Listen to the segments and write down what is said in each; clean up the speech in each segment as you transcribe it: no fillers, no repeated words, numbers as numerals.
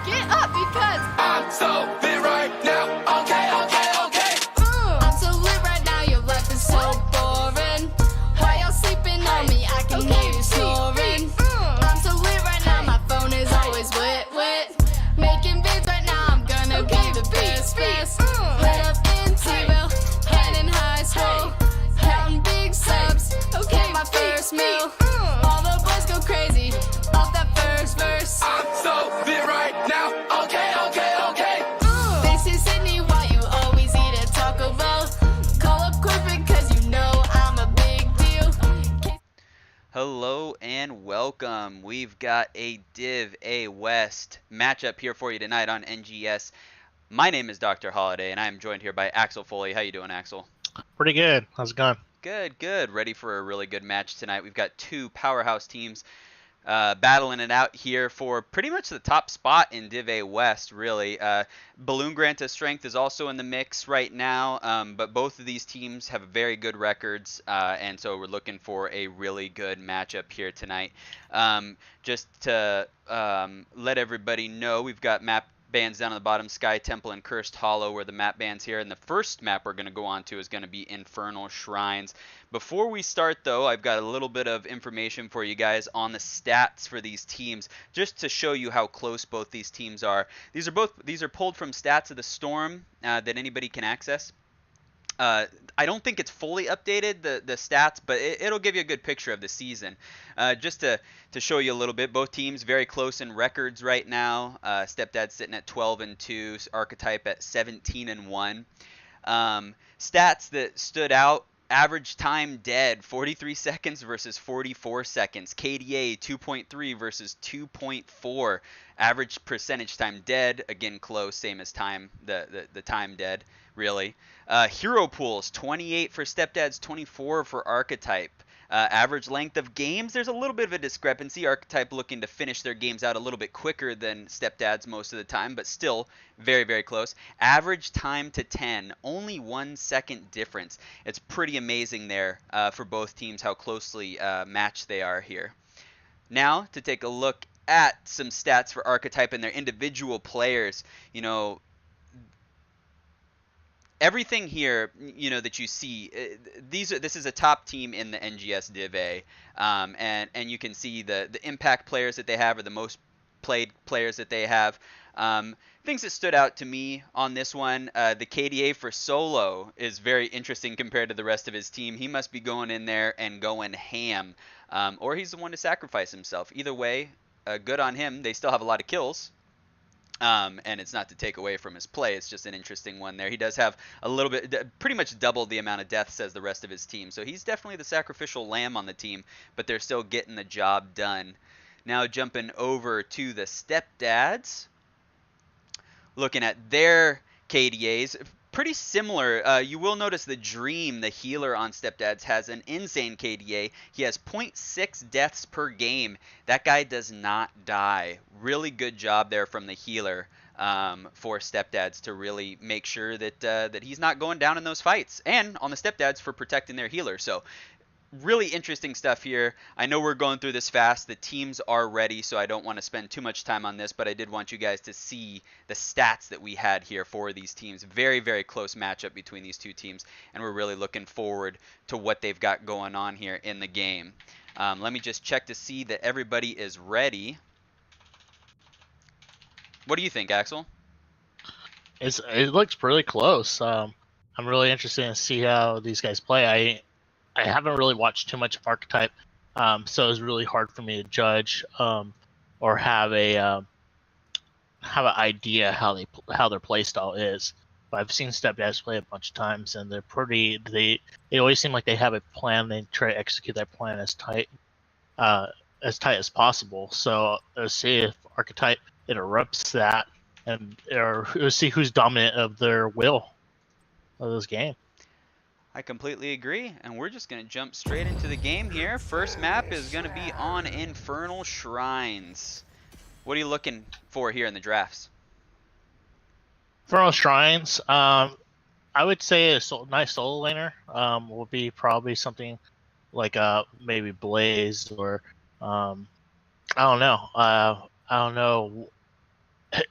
get up because I'm so lit right now. Okay. I'm so lit right now, your life is so boring. While you're sleeping on me, I can hear you snoring. I'm so lit right now, my phone is always wet. Making beats right now, I'm gonna be the best. Lit up in T-Bill, and in high school, counting big subs. Okay, my first meal. All the boys go crazy off that first verse. I'm so lit right now. Okay. This is Sydney, while you always eat at Taco Bell. Call up quick because you know I'm a big deal. Hello and welcome. We've got a Div A West matchup here for you tonight on NGS. My name is Dr. Holiday, and I am joined here by Axel Foley. How you doing, Axel? Pretty good. How's it going? Good. Ready for a really good match tonight. We've got two powerhouse teams battling it out here for pretty much the top spot in Div A West, really. Balloon Granta Strength is also in the mix right now, but both of these teams have very good records, and so we're looking for a really good matchup here tonight. Just to let everybody know, we've got map bands down on the bottom, Sky Temple and Cursed Hollow were the map bands here, and the first map we're going to go on to is going to be Infernal Shrines. Before we start though, I've got a little bit of information for you guys on the stats for these teams, just to show you how close both these teams are. These are pulled from Stats of the Storm that anybody can access. I don't think it's fully updated, the stats, but it'll give you a good picture of the season. Just to show you a little bit, both teams very close in records right now. Stepdads sitting at 12-2, Archetype at 17-1. Stats that stood out: average time dead 43 seconds versus 44 seconds. KDA 2.3 versus 2.4. Average percentage time dead, again close, same as time, the time dead, really. Hero pools 28 for Stepdads, 24 for Archetype. Average length of games, there's a little bit of a discrepancy. Archetype looking to finish their games out a little bit quicker than Stepdads most of the time, but still very close. Average time to 10, only 1 second difference. It's pretty amazing there for both teams how closely matched they are here. Now to take a look at some stats for Archetype and their individual players. You know, everything here, that you see, this is a top team in the NGS Div A, and you can see the impact players that they have, or the most played players that they have. Things that stood out to me on this one, the KDA for Solo is very interesting compared to the rest of his team. He must be going in there and going ham, or he's the one to sacrifice himself. Either way, good on him. They still have a lot of kills. And it's not to take away from his play. It's just an interesting one there. He does have a little bit, pretty much double the amount of deaths as the rest of his team. So he's definitely the sacrificial lamb on the team, but they're still getting the job done. Now jumping over to the Stepdads, looking at their KDAs, pretty similar. You will notice the Dream, the healer on Stepdads, has an insane KDA. He has 0.6 deaths per game. That guy does not die. Really good job there from the healer for Stepdads to really make sure that he's not going down in those fights. And on the Stepdads for protecting their healer. So really interesting stuff here. I know we're going through this fast. The teams are ready, so I don't want to spend too much time on this, but I did want you guys to see the stats that we had here for these teams. Very close matchup between these two teams, and we're really looking forward to what they've got going on here in the game. Let me just check to see that everybody is ready. What do you think, Axel? It looks pretty close. I'm really interested to see how these guys play. I haven't really watched too much of Archetype, so it's really hard for me to judge or have an idea how their play style is. But I've seen Stepdads play a bunch of times, and they always seem like they have a plan. They try to execute that plan as tight as possible. So let's see if Archetype interrupts that, or we'll see who's dominant of their will of this game. I completely agree, and we're just going to jump straight into the game here. First map is going to be on Infernal Shrines. What are you looking for here in the drafts? Infernal Shrines, I would say a nice solo laner will be probably something like maybe Blaze or I don't know.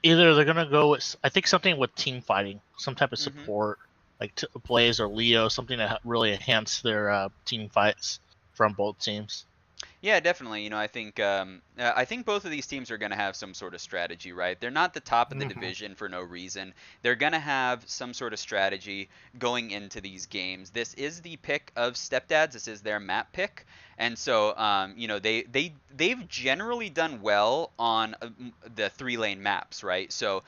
Either they're gonna go with, I think, something with team fighting, some type of Mhm. support, like Blaze or Leo, something that really enhance their team fights from both teams. Yeah, definitely. I think both of these teams are going to have some sort of strategy, right? They're not the top of the Hmm. division for no reason. They're going to have some sort of strategy going into these games. This is the pick of Stepdads. This is their map pick, and so they've generally done well on the 3-lane maps, right? So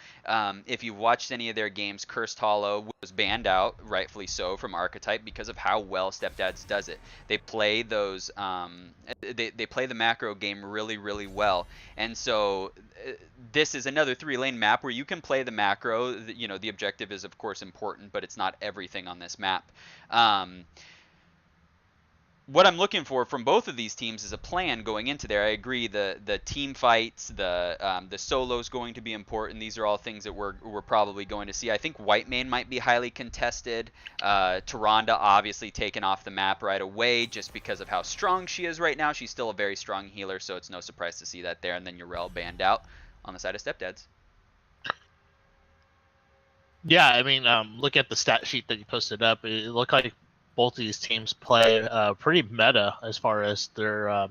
if you've watched any of their games, Cursed Hollow was banned out, rightfully so, from Archetype because of how well Stepdads does it. They play those they play the macro game really, really well. And so this is another 3-lane map where you can play the macro. The objective is of course important, but it's not everything on this map. What I'm looking for from both of these teams is a plan going into there. I agree, the team fights, the solos going to be important. These are all things that we're probably going to see. I think Whitemane might be highly contested. Tyrande obviously taken off the map right away just because of how strong she is right now. She's still a very strong healer, so it's no surprise to see that there. And then Yrel banned out on the side of Stepdads. Yeah, I mean, look at the stat sheet that you posted up. It looked like both of these teams play pretty meta as far as their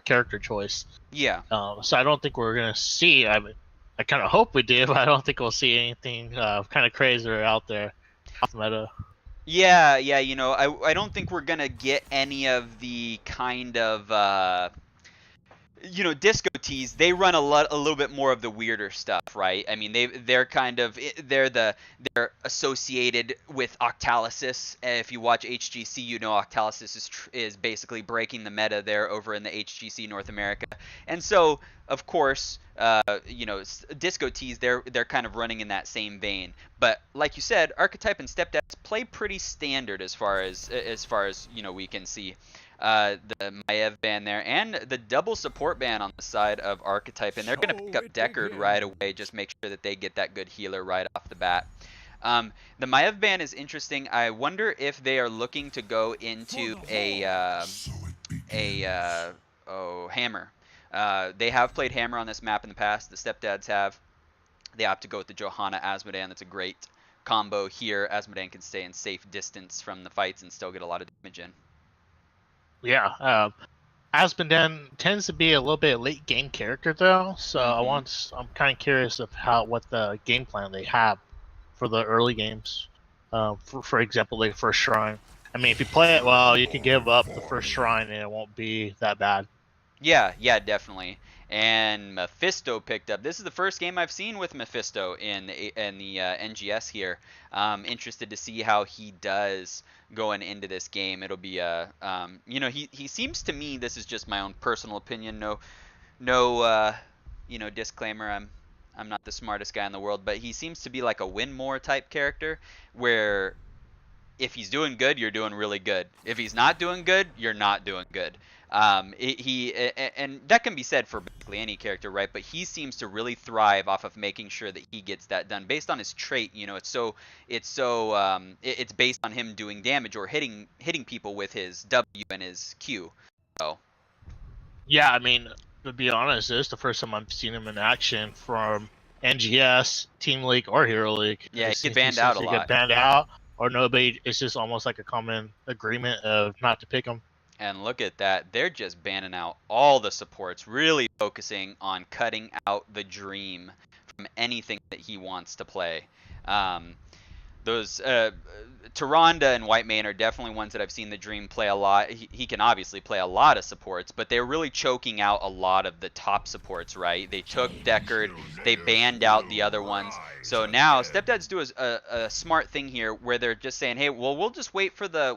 character choice. Yeah. So I don't think we're gonna see. I mean, I kind of hope we do, but I don't think we'll see anything kind of crazier out there off meta. Yeah, I don't think we're gonna get any of the kind of Disco Tees, they run a little bit more of the weirder stuff, right? I mean, they're associated with Octalysis. If you watch HGC, you know Octalysis is basically breaking the meta there over in the HGC North America, and so of course, Disco Tees, they're kind of running in that same vein. But like you said, Archetype and Stepdads play pretty standard as far as we can see. The Maiev ban there, and the double support ban on the side of Archetype, and they're going to pick up Deckard right away, just make sure that they get that good healer right off the bat. The Maiev ban is interesting. I wonder if they are looking to go into a Hammer. They have played Hammer on this map in the past. The Stepdads have. They opt to go with the Johanna Asmodan. That's a great combo here. Asmodan can stay in safe distance from the fights and still get a lot of damage in. Yeah, Asmodan tends to be a little bit late game character though, so I'm kind of curious of what the game plan they have for the early games. For example, like first shrine. I mean, if you play it well, you can give up the first shrine and it won't be that bad. Yeah, definitely. And Mephisto picked up. This is the first game I've seen with Mephisto in the NGS here. Interested to see how he does going into this game. It'll be he seems to me, this is just my own personal opinion. No, disclaimer. I'm not the smartest guy in the world, but he seems to be like a win more type character, where if he's doing good, you're doing really good. If he's not doing good, you're not doing good. And that can be said for basically any character, right? But he seems to really thrive off of making sure that he gets that done based on his trait. It's based on him doing damage or hitting people with his W and his Q. So. Yeah, I mean, to be honest, this is the first time I've seen him in action from NGS, Team League, or Hero League. Yeah, he get banned out a lot. Get banned out, or nobody. It's just almost like a common agreement of not to pick him. And look at that. They're just banning out all the supports, really focusing on cutting out the Dream from anything that he wants to play. Those Tyrande and Whitemane are definitely ones that I've seen the Dream play a lot. He can obviously play a lot of supports, but they're really choking out a lot of the top supports, right? They took Deckard, they banned out the other ones. So now Stepdads do a smart thing here, where they're just saying, hey, well, we'll just wait for the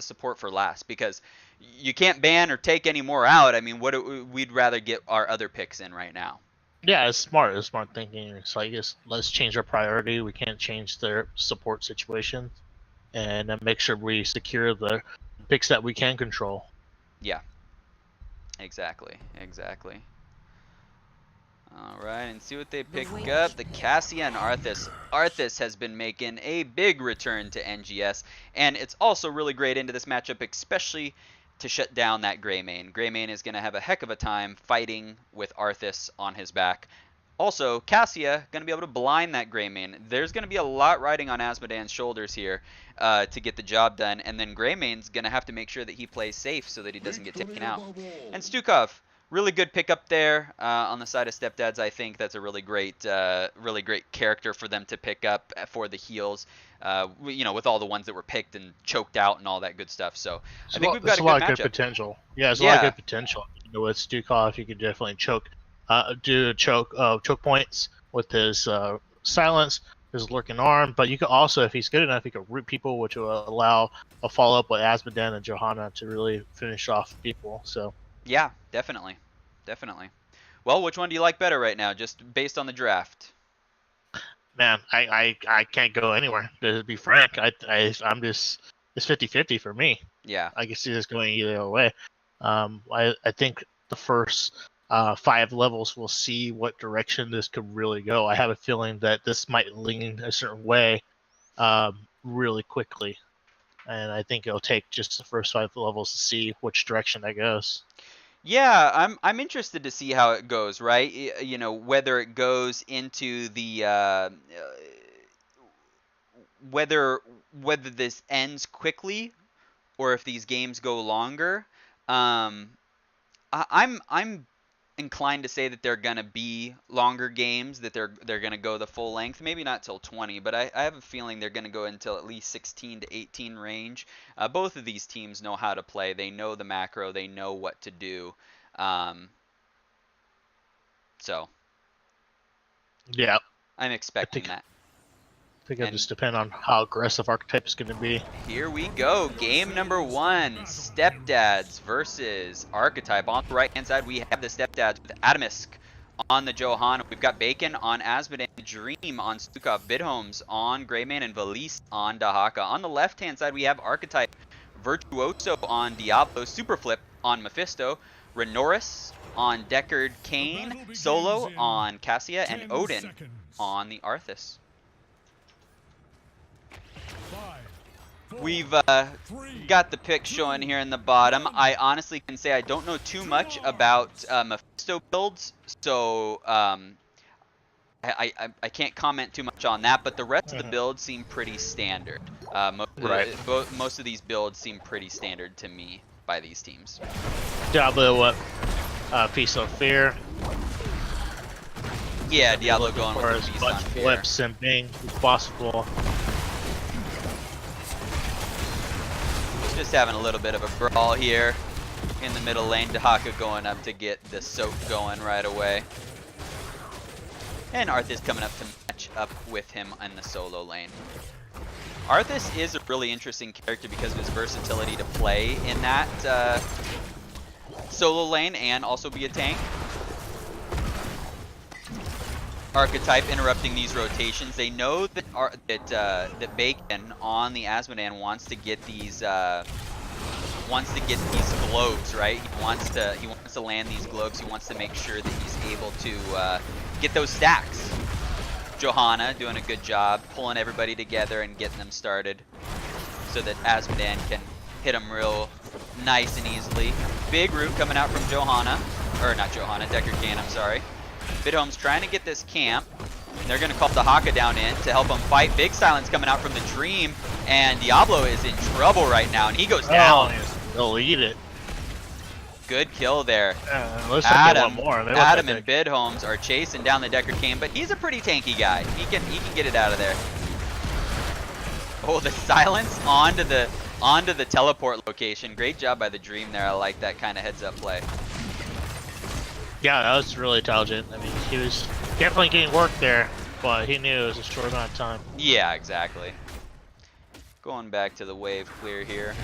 support for last, because you can't ban or take any more out. I mean, we'd rather get our other picks in right now. Yeah, it's smart. It's smart thinking. It's like, let's change our priority. We can't change their support situation, and then make sure we secure the picks that we can control. Yeah. Exactly. All right, and see what they pick up. The Cassia and Arthas. Arthas has been making a big return to NGS, and it's also really great into this matchup, especially to shut down that Greymane. Greymane is going to have a heck of a time fighting with Arthas on his back. Also, Cassia going to be able to blind that Greymane. There's going to be a lot riding on Asmodan's shoulders here to get the job done, and then Greymane's going to have to make sure that he plays safe so that he doesn't get taken out. And Stukov, really good pickup there on the side of Stepdads. I think that's a really great character for them to pick up for the heals. You know, with all the ones that were picked and choked out and all that good stuff. So I think we've got a lot good of matchup. good potential. Yeah, there's a lot of good potential. You know, with Stukov, you could definitely do choke points with his silence, his lurking arm. But you could also, if he's good enough, he could root people, which will allow a follow up with Asmodan and Johanna to really finish off people. So yeah, definitely. Well, which one do you like better right now, just based on the draft? Man, I can't go anywhere. To be frank, I'm just, it's 50-50 for me. Yeah. I can see this going either way. I think the first 5 levels we'll see what direction this could really go. I have a feeling that this might lean a certain way really quickly, and I think it'll take just the first 5 levels to see which direction that goes. Yeah, I'm interested to see how it goes, right? You know, whether it goes into the whether this ends quickly or if these games go longer. I'm inclined to say that they're gonna be longer games, that they're gonna go the full length. Maybe not till 20, but I have a feeling they're gonna go until at least 16 to 18 range. Both of these teams know how to play. They know the macro. They know what to do. So yeah, I'm expecting that. I think it'll just depend on how aggressive Archetype is going to be. Here we go. Game number 1. Stepdads versus Archetype. On the right-hand side, we have the Stepdads with Atomisk on the Johanna. We've got Bacon on Asmodan, Dream on Stukov, Bidhomes on Greymane, and Valise on Dahaka. On the left-hand side, we have Archetype, Virtuoso on Diablo, Superflip on Mephisto, Renoris on Deckard Kane, Solo on Cassia, and Odin on the Arthas. We've got the pick showing here in the bottom. I honestly can say I don't know too much about Mephisto builds, so I can't comment too much on that, but the rest of the builds seem pretty standard. Most of these builds seem pretty standard to me by these teams. Diablo, Piece of Fear. Yeah, Diablo going with the Feast on Fear. Flips and bang if possible. Just having a little bit of a brawl here in the middle lane. Dahaka going up to get the soak going right away. And Arthas coming up to match up with him in the solo lane. Arthas is a really interesting character because of his versatility to play in that solo lane and also be a tank. Archetype interrupting these rotations. They know that that Bacon on the Asmodan wants to get these globes, right? He wants to land these globes. He wants to make sure that he's able to get those stacks. Johanna doing a good job pulling everybody together and getting them started so that Asmodan can hit them real nice and easily. Big root coming out from Johanna, or not Johanna, Deckard Kane, I'm sorry. Bidhome's trying to get this camp. They're going to call Dahaka down in to help him fight. Big silence coming out from the Dream, and Diablo is in trouble right now, and he goes down. They'll eat it. Good kill there. Adam and Bidhomes are chasing down the Deckard Kane, but he's a pretty tanky guy. He can get it out of there. Oh, the silence onto the teleport location. Great job by the Dream there. I like that kind of heads-up play. Yeah, that was really intelligent. I mean, he was definitely getting work there, but he knew it was a short amount of time. Yeah, exactly. Going back to the wave clear here.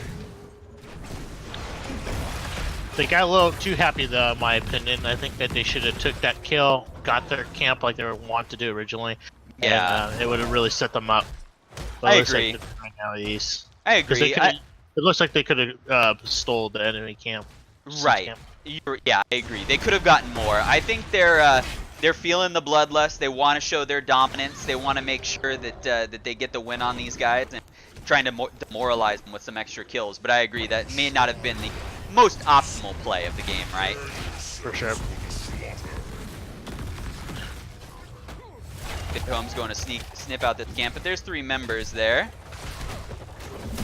They got a little too happy though, in my opinion. I think that they should have took that kill, got their camp like they were want to do originally. Yeah. And it would have really set them up. But I agree. I agree. It looks like they could have stole the enemy camp. Right. Camp. Yeah, I agree. They could have gotten more. I think they're feeling the bloodlust. They want to show their dominance. They want to make sure that that they get the win on these guys and trying to demoralize them with some extra kills. But I agree that may not have been the most optimal play of the game, right? For sure. Big Home's going to snip out the camp, but there's 3 members there.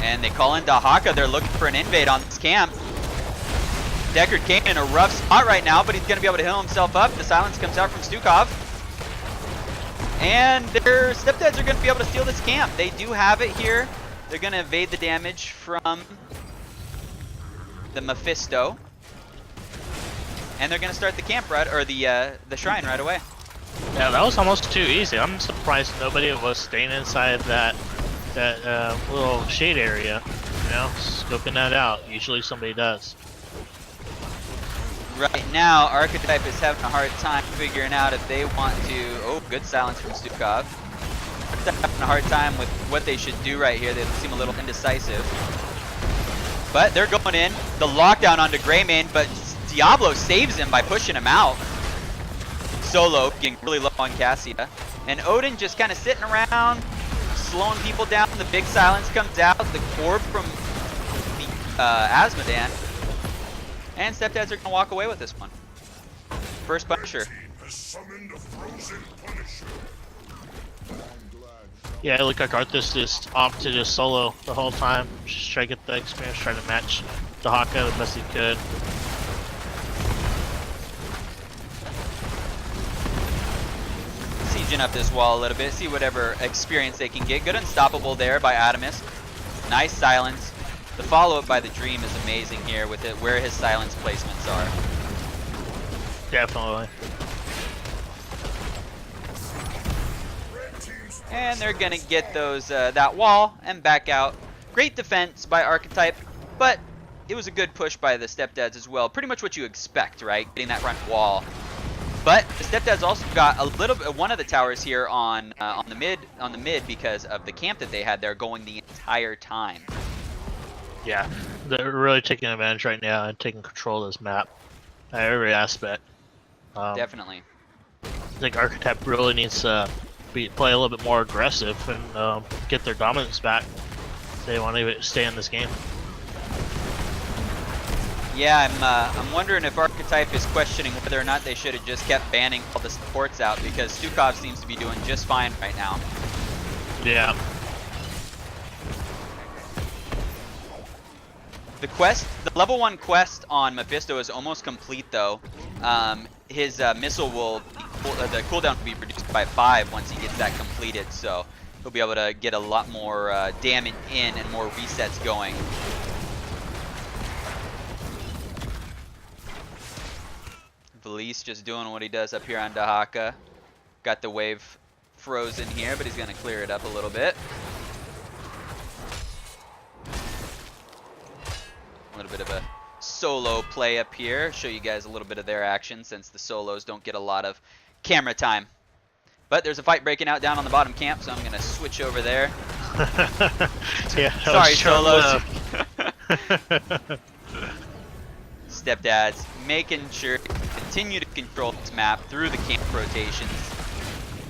And they call in Dahaka. They're looking for an invade on this camp. Deckard came in a rough spot right now, but he's going to be able to heal himself up. The silence comes out from Stukov. And their Stepdads are going to be able to steal this camp. They do have it here. They're going to evade the damage from the Mephisto. And they're going to start the camp right, or the shrine right away. Yeah, that was almost too easy. I'm surprised nobody was staying inside that little shade area. You know, scoping that out. Usually somebody does. Right now, Archetype is having a hard time figuring out if they want to... Oh, good silence from Stukov. They're having a hard time with what they should do right here. They seem a little indecisive. But they're going in. The lockdown onto Greymane, but Diablo saves him by pushing him out. Solo getting really low on Cassia. And Odin just kind of sitting around, slowing people down. The big silence comes out. The orb from the Asmodan. And Stepdads are going to walk away with this one. First Punisher. Yeah, it looked like Arthas just opted to just solo the whole time. Just try to get the experience, try to match the Haka the best he could. Sieging up this wall a little bit, see whatever experience they can get. Good unstoppable there by Adamus. Nice silence. The follow-up by the Dream is amazing here with it, where his silence placements are. Definitely. And they're gonna get those that wall and back out. Great defense by Archetype, but it was a good push by the Stepdads as well. Pretty much what you expect, right? Getting that front wall. But the Stepdads also got a little bit, one of the towers here on the mid because of the camp that they had there going the entire time. Yeah, they're really taking advantage right now and taking control of this map at every aspect. Definitely. I think Archetype really needs to play a little bit more aggressive and get their dominance back if they want to stay in this game. Yeah, I'm wondering if Archetype is questioning whether or not they should have just kept banning all the supports out, because Stukov seems to be doing just fine right now. Yeah. The level 1 quest on Mephisto is almost complete though. His missile will, the cooldown will be reduced by 5 once he gets that completed, so he'll be able to get a lot more damage in and more resets going. Valise just doing what he does up here on Dahaka. Got the wave frozen here, but he's going to clear it up a little bit. A little bit of a solo play up here. Show you guys a little bit of their action since the solos don't get a lot of camera time. But there's a fight breaking out down on the bottom camp, so I'm going to switch over there. Yeah, sorry, solos. Stepdads making sure to continue to control this map through the camp rotations.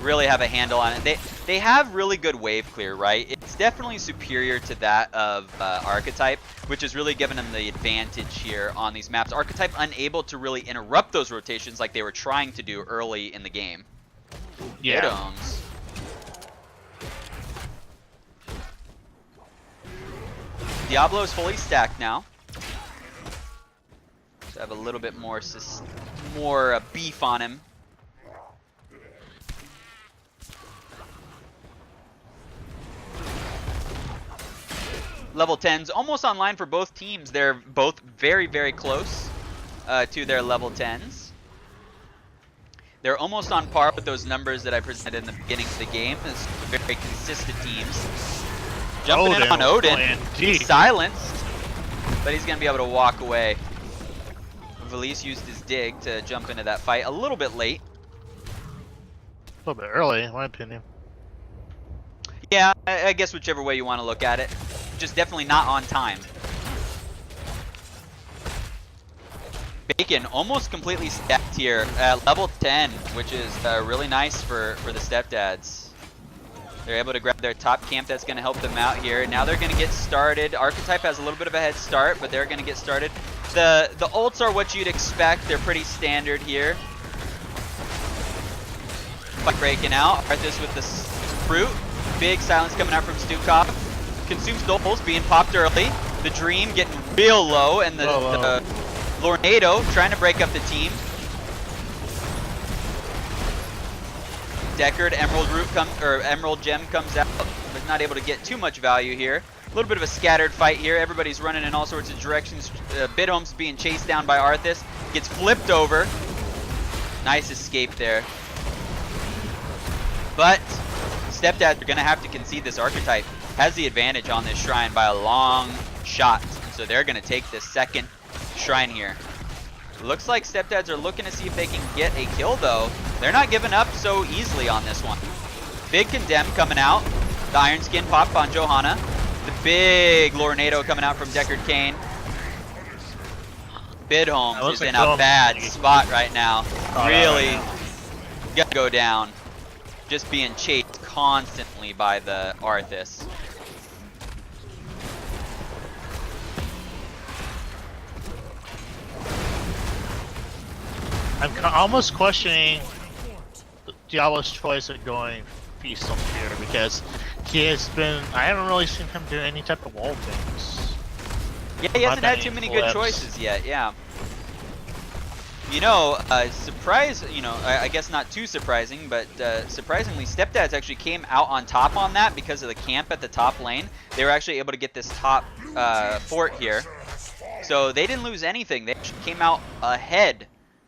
Really have a handle on it. They have really good wave clear, right? It's definitely superior to that of Archetype, which is really giving them the advantage here on these maps. Archetype unable to really interrupt those rotations like they were trying to do early in the game. Yeah. Good ohms. Diablo's fully stacked now. So have a little bit more beef on him. Level 10s almost online for both teams. They're both very, very close to their level 10s. They're almost on par with those numbers that I presented in the beginning of the game. It's very consistent teams. Jumping in on Odin. He's silenced, but he's going to be able to walk away. Valise used his dig to jump into that fight a little bit late. A little bit early, in my opinion. Yeah, I guess whichever way you want to look at it. Just definitely not on time. Bacon almost completely stacked here at level 10, which is really nice for the Stepdads. They're able to grab their top camp. That's going to help them out here. Now they're going to get started. Archetype has a little bit of a head start, but they're going to get started. The ults are what you'd expect. They're pretty standard here. fight breaking out. Arthas with the fruit. Big silence coming out from Stukov. Consumes doubles, being popped early. The Dream getting real low, and the Lornado trying to break up the team. Deckard, Emerald Gem comes out, but not able to get too much value here. A little bit of a scattered fight here. Everybody's running in all sorts of directions. Bidholm's being chased down by Arthas. Gets flipped over. Nice escape there. But Stepdads are going to have to concede this Archetype. Has the advantage on this shrine by a long shot. And so they're going to take the second shrine here. Looks like Stepdads are looking to see if they can get a kill, though. They're not giving up so easily on this one. Big Condemn coming out. The Iron Skin pop on Johanna. The big Lornado coming out from Deckard Cain. Bidholm is in a bad spot right now. Really gotta go down. Just being chased constantly by the Arthas. I'm almost questioning Diablo's choice of going Feast on Fear because he has been. I haven't really seen him do any type of wall things. Yeah, he hasn't had too many good choices yet. Yeah. You know, I guess not too surprising, but surprisingly, Stepdads actually came out on top on that because of the camp at the top lane. They were actually able to get this top fort here. So they didn't lose anything. They actually came out ahead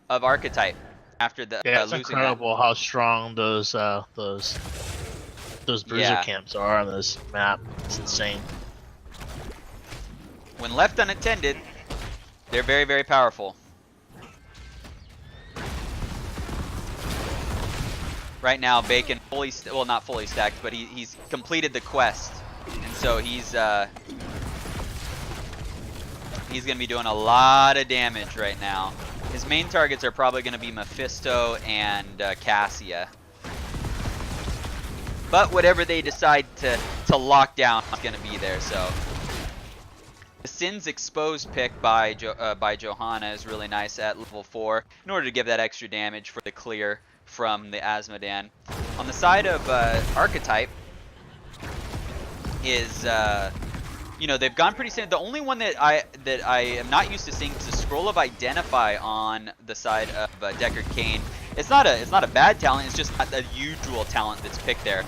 of Archetype after the it's losing incredible how strong those bruiser camps are on this map. It's insane. When left unattended, they're very, very powerful. Right now, Bacon not fully stacked, but he's completed the quest, and so he's gonna be doing a lot of damage right now. His main targets are probably gonna be Mephisto and Cassia, but whatever they decide to lock down is gonna be there. So the Sin's Exposed pick by Johanna is really nice at level 4 in order to give that extra damage for the clear from the Asmodan. On the side of Archetype is, they've gone pretty standard. The only one that I am not used to seeing is the Scroll of Identify on the side of Deckard Cain. It's not a bad talent. It's just not the usual talent that's picked there.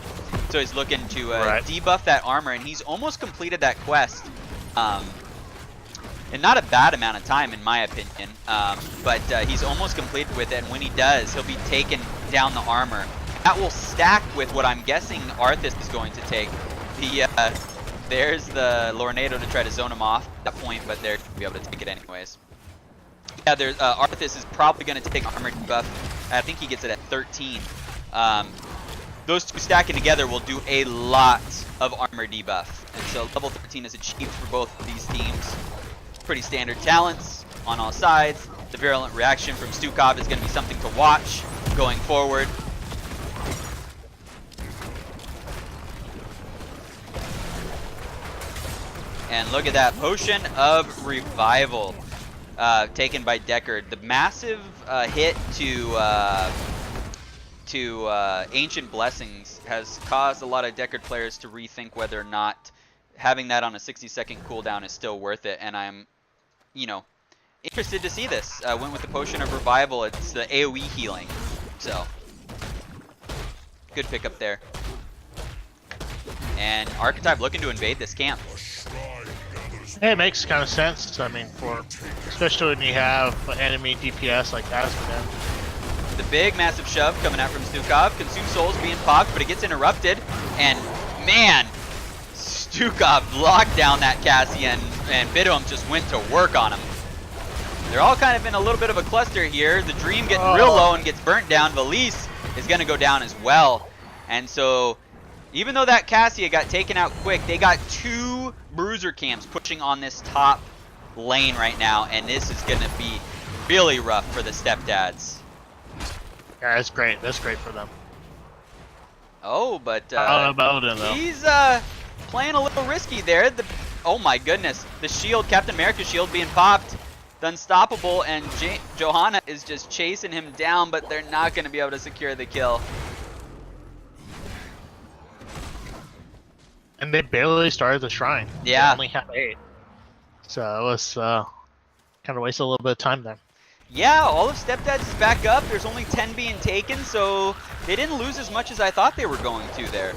So he's looking to debuff that armor, and he's almost completed that quest. And not a bad amount of time, in my opinion, but he's almost completed with it, and when he does, he'll be taking down the armor. That will stack with what I'm guessing Arthas is going to take. There's the Lornado to try to zone him off at that point, but they're going to be able to take it anyways. Yeah, Arthas is probably going to take armor debuff. I think he gets it at 13. Those two stacking together will do a lot of armor debuff, and so level 13 is achieved for both of these teams. Pretty standard talents on all sides. The Virulent Reaction from Stukov is going to be something to watch going forward. And look at that, Potion of Revival taken by Deckard. The massive hit to Ancient Blessings has caused a lot of Deckard players to rethink whether or not having that on a 60-second cooldown is still worth it, and I'm interested to see this. Went with the Potion of Revival. It's the AoE healing, so good pickup there. And Archetype looking to invade this camp. It makes kind of sense. I mean, especially when you have enemy DPS like Asmodan. The big massive shove coming out from Stukov. Consume Souls being popped, but it gets interrupted, and man, Stukov locked down that Cassian, and Bidholm just went to work on him. They're all kind of in a little bit of a cluster here. The Dream getting real low and gets burnt down. Valise is going to go down as well. And so, even though that Cassia got taken out quick, they got 2 bruiser camps pushing on this top lane right now, and this is going to be really rough for the Stepdads. Yeah, that's great. That's great for them. Oh, but I don't know about him, though. He's playing a little risky there. Oh my goodness, the shield, Captain America's shield being popped. The Unstoppable, and Johanna is just chasing him down, but they're not going to be able to secure the kill. And they barely started the shrine. Yeah. They only have 8. So it was kind of wasted a little bit of time there. Yeah, all of Stepdads is back up. There's only 10 being taken, so they didn't lose as much as I thought they were going to there.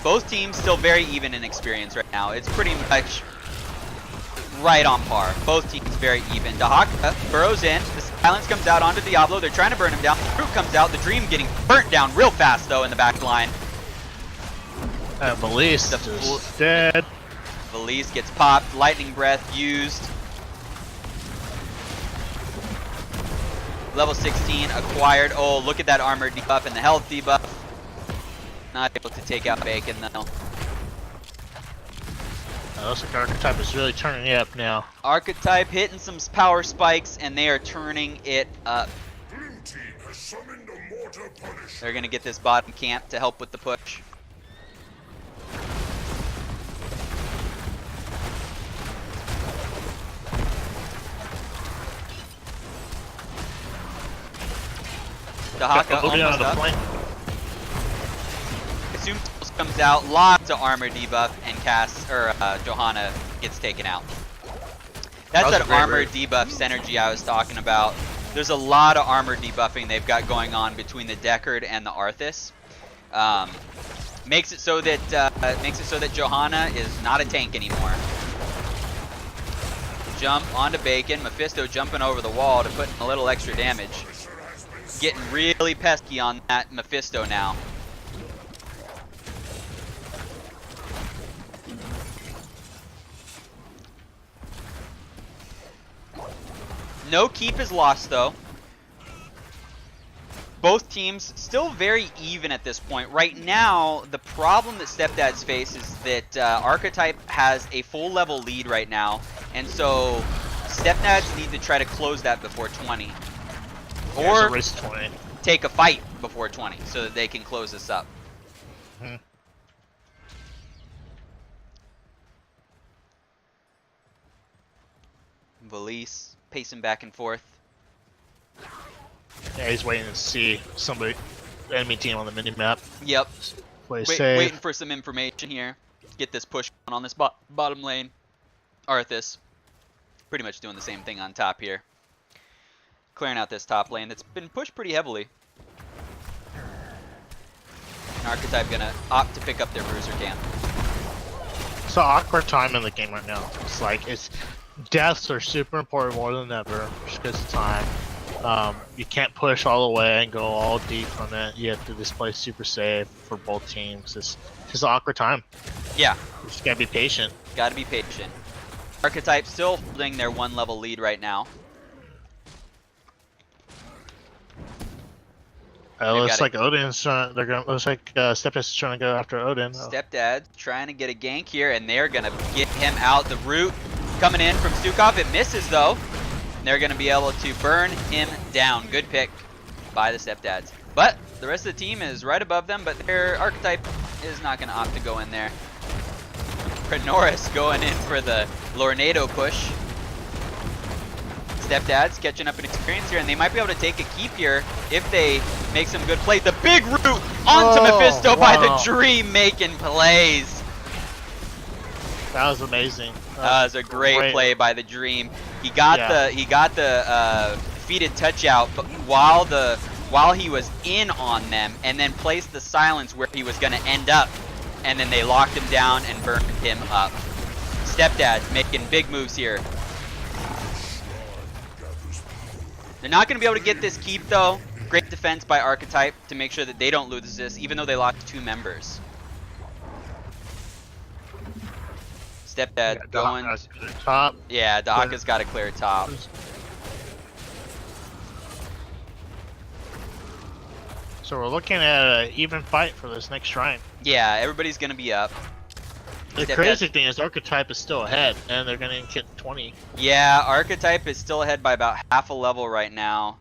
Both teams still very even in experience right now. It's pretty much right on par. Both teams very even. Dahaka burrows in. The silence comes out onto Diablo. They're trying to burn him down. The fruit comes out. The dream getting burnt down real fast, though, in the back line. Valise is dead. Valise gets popped. Lightning breath used. Level 16 acquired. Oh, look at that armor debuff and the health debuff. Not able to take out Bacon, though. Looks like Archetype is really turning it up now. Archetype hitting some power spikes, and they are turning it up. They're going to get this bottom camp to help with the push. Dahaka almost up. Assume Tools comes out, lots of armor debuff, and Johanna gets taken out. That's that armor debuff synergy I was talking about. There's a lot of armor debuffing they've got going on between the Deckard and the Arthas. Makes it so that Johanna is not a tank anymore. Jump onto Bacon. Mephisto jumping over the wall to put in a little extra damage. Getting really pesky on that Mephisto now. No keep is lost, though. Both teams still very even at this point. Right now, the problem that Stepdads face is that Archetype has a full level lead right now, and so Stepdads need to try to close that before 20. Or race 20. Take a fight before 20 so that they can close this up. Valise pacing back and forth. Yeah, he's waiting to see somebody, enemy team on the mini map. Yep. Safe. Waiting for some information here. Get this push on this bottom lane. Arthas pretty much doing the same thing on top here. Clearing out this top lane that's been pushed pretty heavily. And Archetype gonna opt to pick up their bruiser camp. So awkward time in the game right now. It's like deaths are super important more than ever just because of time. You can't push all the way and go all deep on it. You have to just play super safe for both teams. It's just an awkward time. Yeah. You just gotta be patient. Gotta be patient. Archetype still holding their 1 level lead right now. Looks like Odin's trying. Looks like Stepdads is trying to go after Odin. Stepdad trying to get a gank here, and they're gonna get him out. The root coming in from Stukov. It misses though. And they're gonna be able to burn him down. Good pick by the Stepdads. But the rest of the team is right above them. But their Archetype is not gonna opt to go in there. Prenoris going in for the Lornado push. Stepdads catching up in experience here, and they might be able to take a keep here if they make some good plays. The big root onto Mephisto by the Dream making plays. That was amazing. That was a great play by the Dream. He got the defeated touch out, but while he was in on them, and then placed the silence where he was going to end up, and then they locked him down and burned him up. Stepdads making big moves here. They're not going to be able to get this keep, though. Great defense by Archetype to make sure that they don't lose this, even though they lost 2 members. Stepdad going. Top. Yeah, Dahaka's got to clear top. So we're looking at an even fight for this next shrine. Yeah, everybody's going to be up. The crazy thing is Archetype is still ahead, and they're going to get 20. Yeah, Archetype is still ahead by about half a level right now.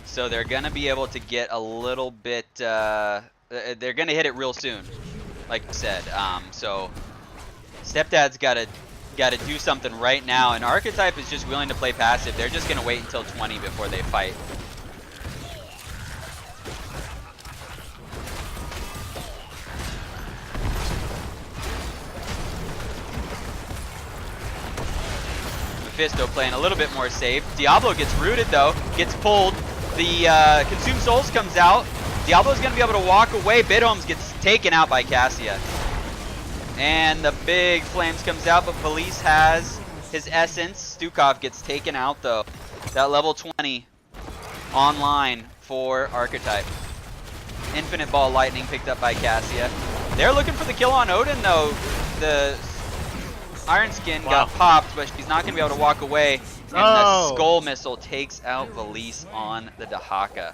So they're going to be able to get a little bit... they're going to hit it real soon, like I said. So Stepdad's got to do something right now, and Archetype is just willing to play passive. They're just going to wait until 20 before they fight. Mephisto playing a little bit more safe. Diablo gets rooted though, gets pulled. The Consume Souls comes out. Diablo's going to be able to walk away. Bidholmes gets taken out by Cassia. And the big flames comes out, but Police has his essence. Stukov gets taken out though. That level 20 online for Archetype. Infinite Ball Lightning picked up by Cassia. They're looking for the kill on Odin though. The Iron Skin got popped, but she's not going to be able to walk away. And the Skull Missile takes out Valise on the Dahaka.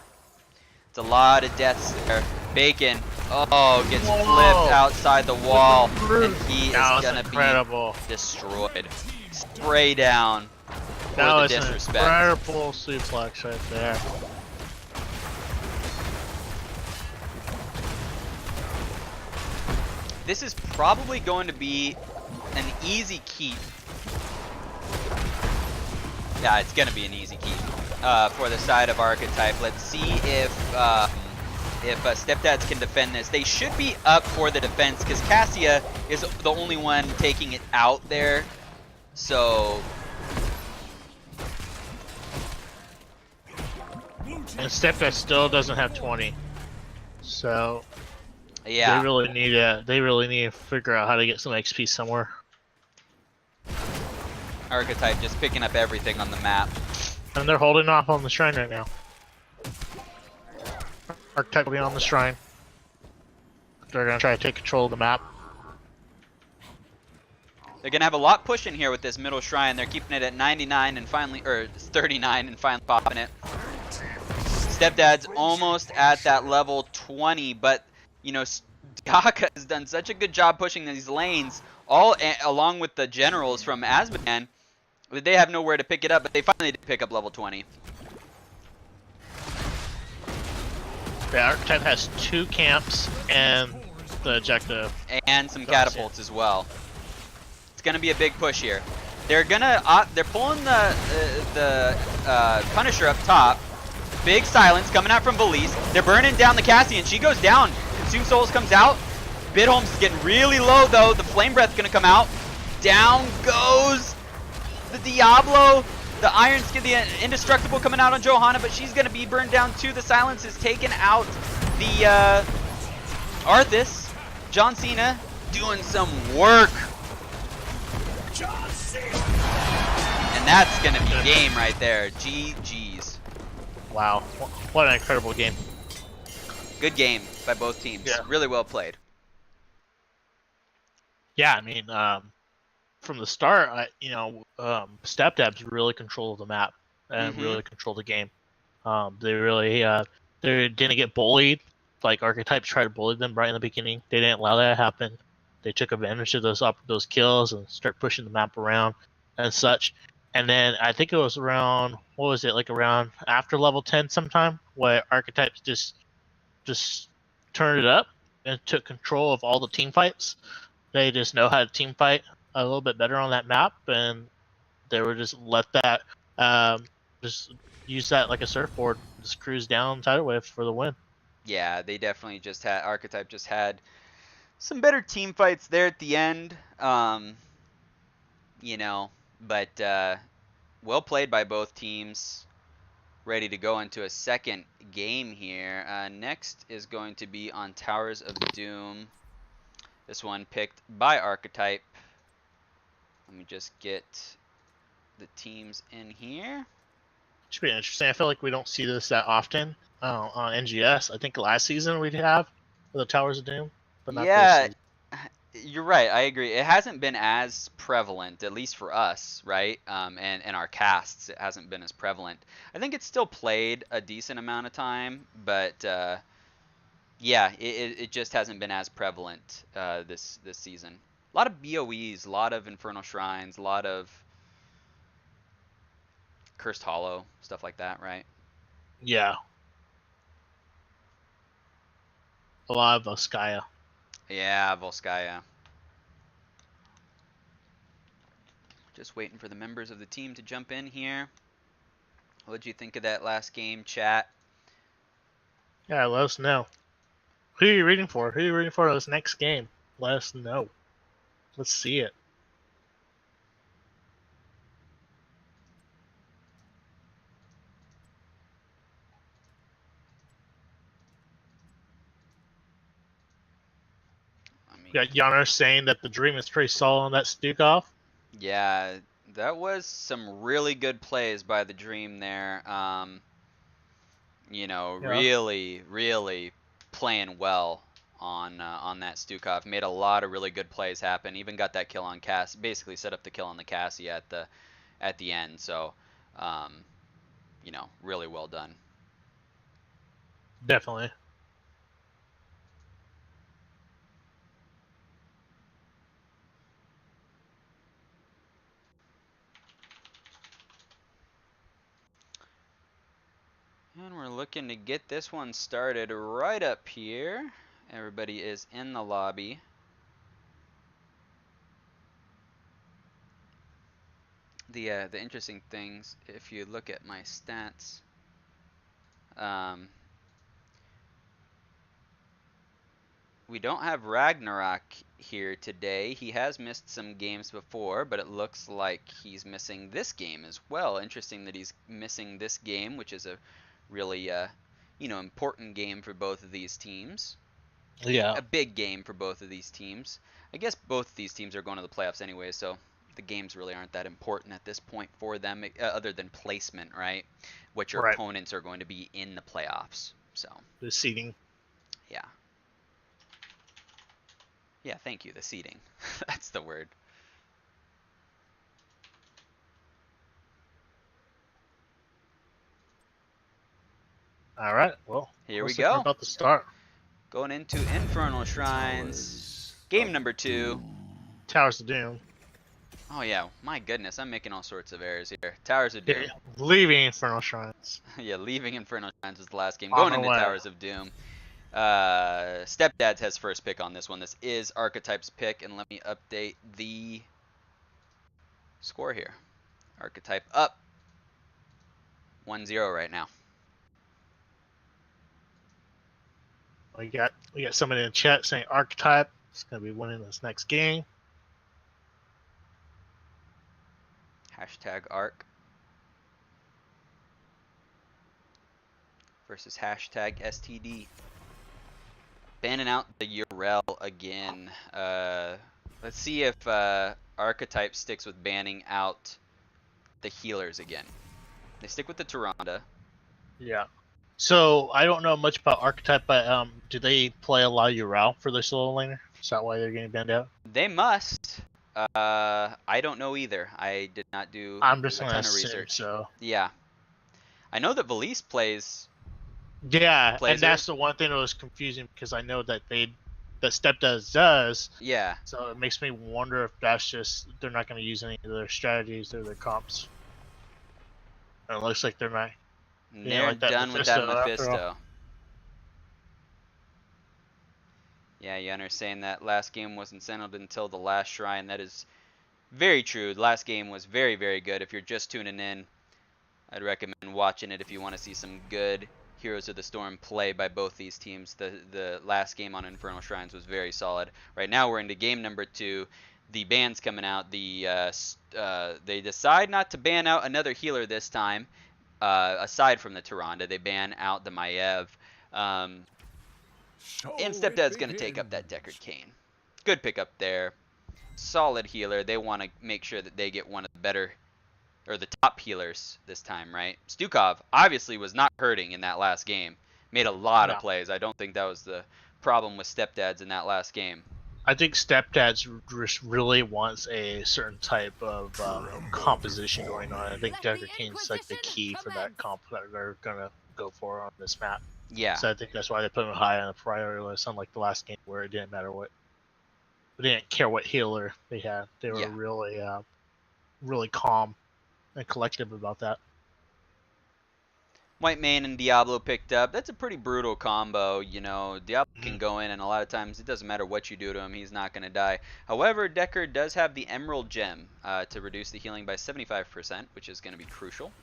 It's a lot of deaths there. Bacon, gets flipped outside the wall. And he is going to be destroyed. Spray down for the disrespect. That was an incredible suplex right there. This is probably going to be an easy keep. Yeah, it's going to be an easy keep for the side of Archetype. Let's see if Stepdads can defend this. They should be up for the defense because Cassia is the only one taking it out there. So... And Stepdads still doesn't have 20. So... Yeah. They really need to figure out how to get some XP somewhere. Archetype just picking up everything on the map. And they're holding off on the shrine right now. Archetype will be on the shrine. They're gonna try to take control of the map. They're gonna have a lot pushing here with this middle shrine. They're keeping it at 99 and finally, or 39 and finally popping it. Stepdad's almost at that level 20, but you know, Dahaka has done such a good job pushing these lanes, along with the generals from Azmodan. They have nowhere to pick it up, but they finally did pick up level 20. The Archetype has 2 camps and the objective. And some catapults as well. It's gonna be a big push here. They're pulling the Punisher up top. Big silence coming out from Valise. They're burning down the Cassian. She goes down. Consume Souls comes out. Bidholmes is getting really low though. The Flame Breath's gonna come out. Down goes the Diablo. The Iron Skin, the Indestructible coming out on Johanna, but she's gonna be burned down too. The silence is taken out. The Arthas. John Cena doing some work. And that's gonna be game right there. GG's. Wow, what an incredible game. Good game by both teams. Yeah. Really well played. Yeah, I mean, from the start, Stepdads really controlled the map and really controlled the game. They really they didn't get bullied. Like Archetypes tried to bully them right in the beginning. They didn't allow that to happen. They took advantage of those kills and start pushing the map around and such. And then I think it was around, what was it, like around after level 10 sometime, where Archetypes just turned it up and took control of all the team fights. They just know how to team fight a little bit better on that map, and they were just let that just use that like a surfboard, just cruise down tidal wave for the win. Yeah, they definitely just had, Archetype just had some better team fights there at the end. You know, but well played by both teams. Ready to go into a second game here. Next is going to be on Towers of Doom. This one picked by Archetype. Let me just get the teams in here. Should be interesting. I feel like we don't see this that often on NGS. I think last season we'd have the Towers of Doom, but not this season. You're right. I agree. It hasn't been as prevalent, at least for us, right? And our casts, it hasn't been as prevalent. I think it's still played a decent amount of time, but yeah, it just hasn't been as prevalent this season. A lot of BOEs, a lot of Infernal Shrines, a lot of Cursed Hollow, stuff like that, right? Yeah. A lot of Volskaya. Yeah, Volskaya. Just waiting for the members of the team to jump in here. What did you think of that last game, chat? Yeah, let us know. Who are you rooting for? Who are you rooting for this next game? Let us know. Let's see it. We got Yano saying that the Dream is pretty solid on that Stukov. Yeah, that was some really good plays by the Dream there. You know, Yeah. really playing well on that Stukov. Made a lot of really good plays happen. Even got that kill on Cass. Basically set up the kill on the Cassie at the end. So, you know, really well done. Definitely. And we're looking to get this one started right up here. Everybody is in the lobby. The interesting things, if you look at my stats, we don't have Ragnarok here today. He has missed some games before, but it looks like he's missing this game as well. Interesting that he's missing this game, which is a really, you know, important game for both of these teams. Yeah. A big game for both of these teams. I guess both of these teams are going to the playoffs anyway, so the games really aren't that important at this point for them, other than placement, right? What your opponents are going to be in the playoffs. So the seeding. Yeah. Yeah, thank you. The seeding. That's the word. All right. Well, here we looks like we're go. about to start. Going into Infernal Shrines. Game number 2. Towers of Doom. Oh yeah, my goodness, I'm making all sorts of errors here. Towers of Doom. Yeah, leaving Infernal Shrines. Yeah, leaving Infernal Shrines was the last game. Going into Towers of Doom. Stepdads has first pick on this one. This is Archetype's pick, and let me update the score here. Archetype up 1-0 right now. We got somebody in the chat saying Archetype is going to be winning this next game. Hashtag ARC versus hashtag STD. Banning out the Urel again. Let's see if Archetype sticks with banning out the healers again. They stick with the Tyrande. Yeah. So I don't know much about Archetype, but do they play a lot of Urel for their solo laner? Is that why they're getting banned out? They must. I don't know either. I did not do I'm just a gonna ton of assume research. so. Yeah. I know that Valise plays. Yeah, plays and that's the one thing that was confusing because I know that Stepdads does. Yeah. So it makes me wonder if that's just they're not going to use any of their strategies or their comps. And it looks like they're not. They're like that done with that Mephisto, Mephisto. Yeah, Yenner's saying that last game wasn't settled until the last shrine. That is very true. The last game was very, very good. If you're just tuning in, I'd recommend watching it if you want to see some good Heroes of the Storm play by both these teams. The last game on Infernal Shrines was very solid. Right now we're into game number 2. The ban's coming out. They decide not to ban out another healer this time. Aside from the Tyrande, they ban out the Maiev. And Stepdad's going to take up that Deckard Cain. Good pickup there. Solid healer. They want to make sure that they get one of the better, or the top healers this time, right? Stukov obviously was not hurting in that last game. Made a lot of plays. I don't think that was the problem with Stepdads in that last game. I think Stepdads just really wants a certain type of composition going on. I think Deckard Cain's like the key for that comp that they're gonna go for on this map. Yeah. So I think that's why they put him high on the priority list, unlike the last game where it didn't matter what. They didn't care what healer they had. They were really calm and collective about that. White Mane and Diablo picked up. That's a pretty brutal combo, you know. Diablo can go in, and a lot of times it doesn't matter what you do to him, he's not going to die. However, Deckard does have the Emerald Gem to reduce the healing by 75%, which is going to be crucial.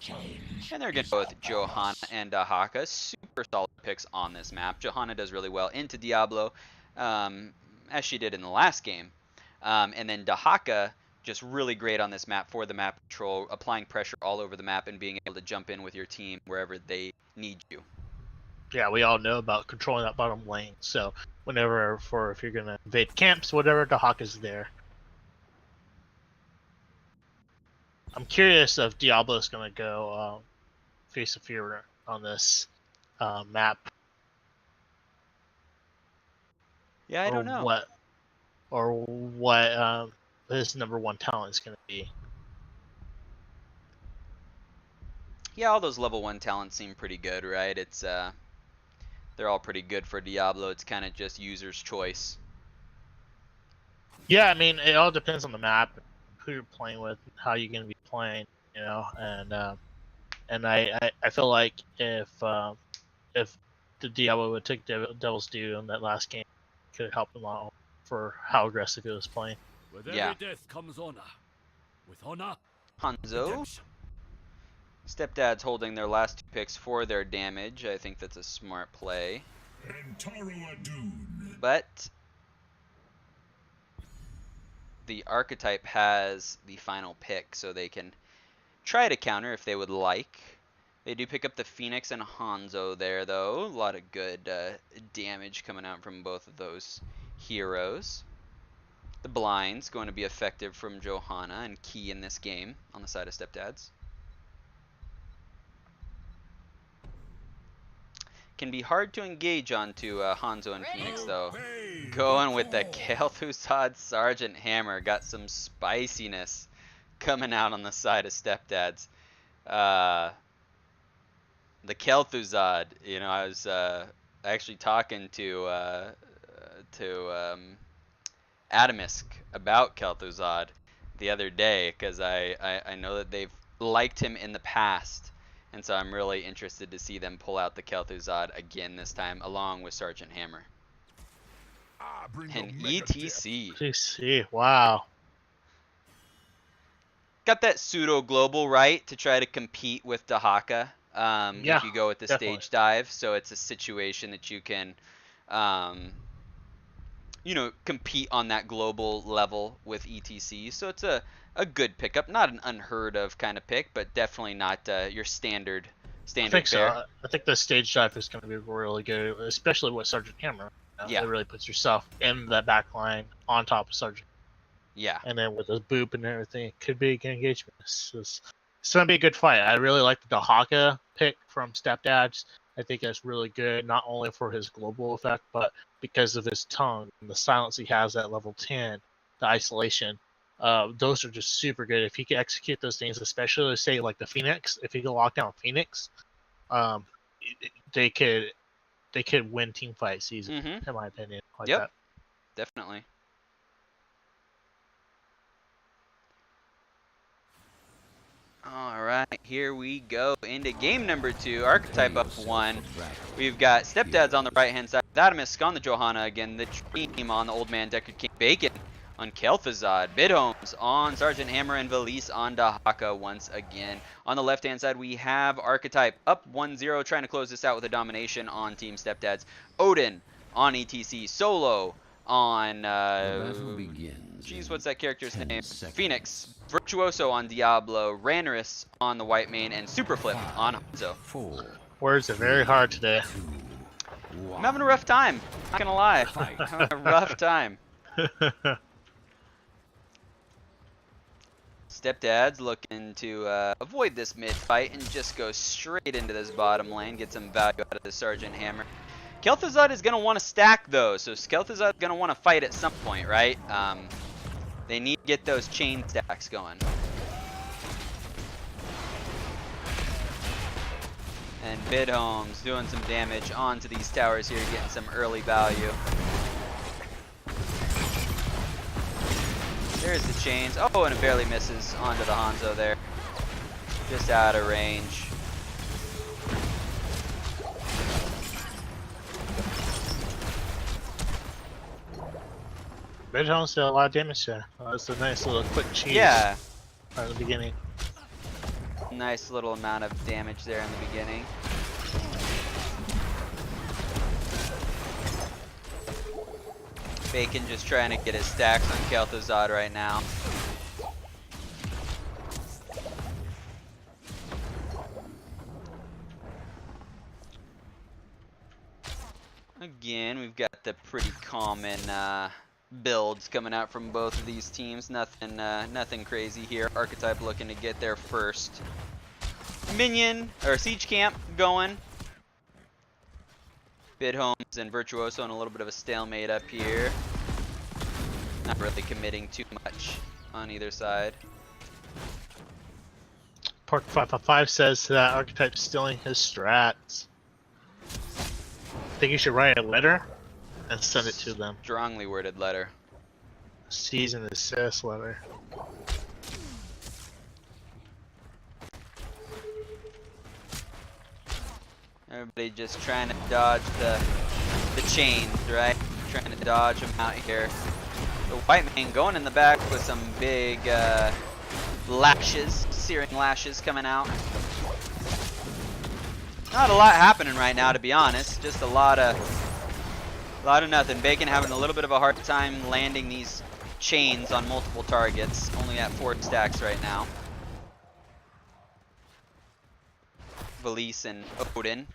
And they're going to go with Johanna and Dahaka. Super solid picks on this map. Johanna does really well into Diablo, as she did in the last game. And then Dahaka, just really great on this map for the map control, applying pressure all over the map and being able to jump in with your team wherever they need you. Yeah, we all know about controlling that bottom lane. So whenever if you're gonna invade camps, whatever, Dahaka's there. I'm curious if Diablo's gonna go face of fear on this map. Yeah, I don't know. What his #1 talent is gonna be. Yeah, all those level 1 talents seem pretty good, right? It's they're all pretty good for Diablo. It's kind of just user's choice. Yeah, I mean, it all depends on the map, who you're playing with, how you're gonna be playing, you know, and I feel like if the Diablo would take Devil's Due in that last game, it could have helped him out for how aggressive he was playing. With Yeah. every death comes honor. With honor, Hanzo. redemption. Stepdads holding their last 2 picks for their damage. I think that's a smart play. But the Archetype has the final pick, so they can try to counter if they would like. They do pick up the Phoenix and Hanzo there, though. A lot of good damage coming out from both of those heroes. The Blind's going to be effective from Johanna and key in this game on the side of Stepdads. Can be hard to engage onto Hanzo and Phoenix, though. Going with the Kel'Thuzad Sergeant Hammer. Got some spiciness coming out on the side of Stepdads. The Kel'Thuzad, you know, I was actually talking to Adamisk about Kel'Thuzad the other day, because I know that they've liked him in the past. And so I'm really interested to see them pull out the Kel'Thuzad again this time, along with Sergeant Hammer. And ETC. GC, wow. Got that pseudo-global, right, to try to compete with Dahaka Yeah, if you go with the definitely. stage dive. So it's a situation that you can, you know, compete on that global level with ETC. So it's a good pickup. Not an unheard of kind of pick, but definitely not your standard I think fare. so. I think the stage dive is going to be really good, especially with Sergeant Hammer. Yeah. It really puts yourself in that back line on top of Sergeant. Yeah. And then with the boop and everything, it could be a good engagement. It's going to be a good fight. I really like the Dahaka pick from Stepdads. I think that's really good, not only for his global effect, but because of his tongue and the silence he has at level 10, the isolation. Those are just super good. If he can execute those things, especially say like the Phoenix, if he can lock down Phoenix, they could win team fights easily, in my opinion. Like Yep. that. Definitely. Alright, here we go into game number 2. Archetype up 1. We've got Stepdads on the right hand side, Adamisk on the Johanna again, the Dream on the Old Man Deckard King Bacon on Kel'Thuzad, Bidhomes on Sergeant Hammer, and Valise on Dahaka once again. On the left hand side we have Archetype up 1-0, trying to close this out with a domination on Team Stepdads. Odin on ETC, Solo on geez, what's that character's name? Phoenix, Virtuoso on Diablo, Ranaris on the White Mane, and Superflip on Hanzo. Words are very hard today. I'm having a rough time, not gonna lie. I'm having a rough time. Stepdads looking to avoid this mid fight and just go straight into this bottom lane, get some value out of the Sergeant Hammer. Kel'Thuzad is going to want to stack though, so Kel'Thuzad is going to want to fight at some point, right? They need to get those chain stacks going. And Bidhomes doing some damage onto these towers here, getting some early value. There's the chains. Oh, and it barely misses onto the Hanzo there. Just out of range. Bidhomes did a lot of damage there. That's a nice little quick cheese. Yeah. Right at the beginning. Nice little amount of damage there in the beginning. Bacon just trying to get his stacks on Kel'Thuzad right now. Again, we've got the pretty common builds coming out from both of these teams. Nothing crazy here. Archetype looking to get their first minion or siege camp going. Bidhomes and Virtuoso in a little bit of a stalemate up here. Not really committing too much on either side. Park 555 says that Archetype's stealing his strats. I think you should write a letter and send it to them. Strongly worded letter. Cease and desist letter. Everybody just trying to dodge the chains, right? Trying to dodge them out here. The white man going in the back with some big lashes, searing lashes coming out. Not a lot happening right now, to be honest. Just a lot of nothing. Bacon having a little bit of a hard time landing these chains on multiple targets. Only at 4 stacks right now. Valise and Odin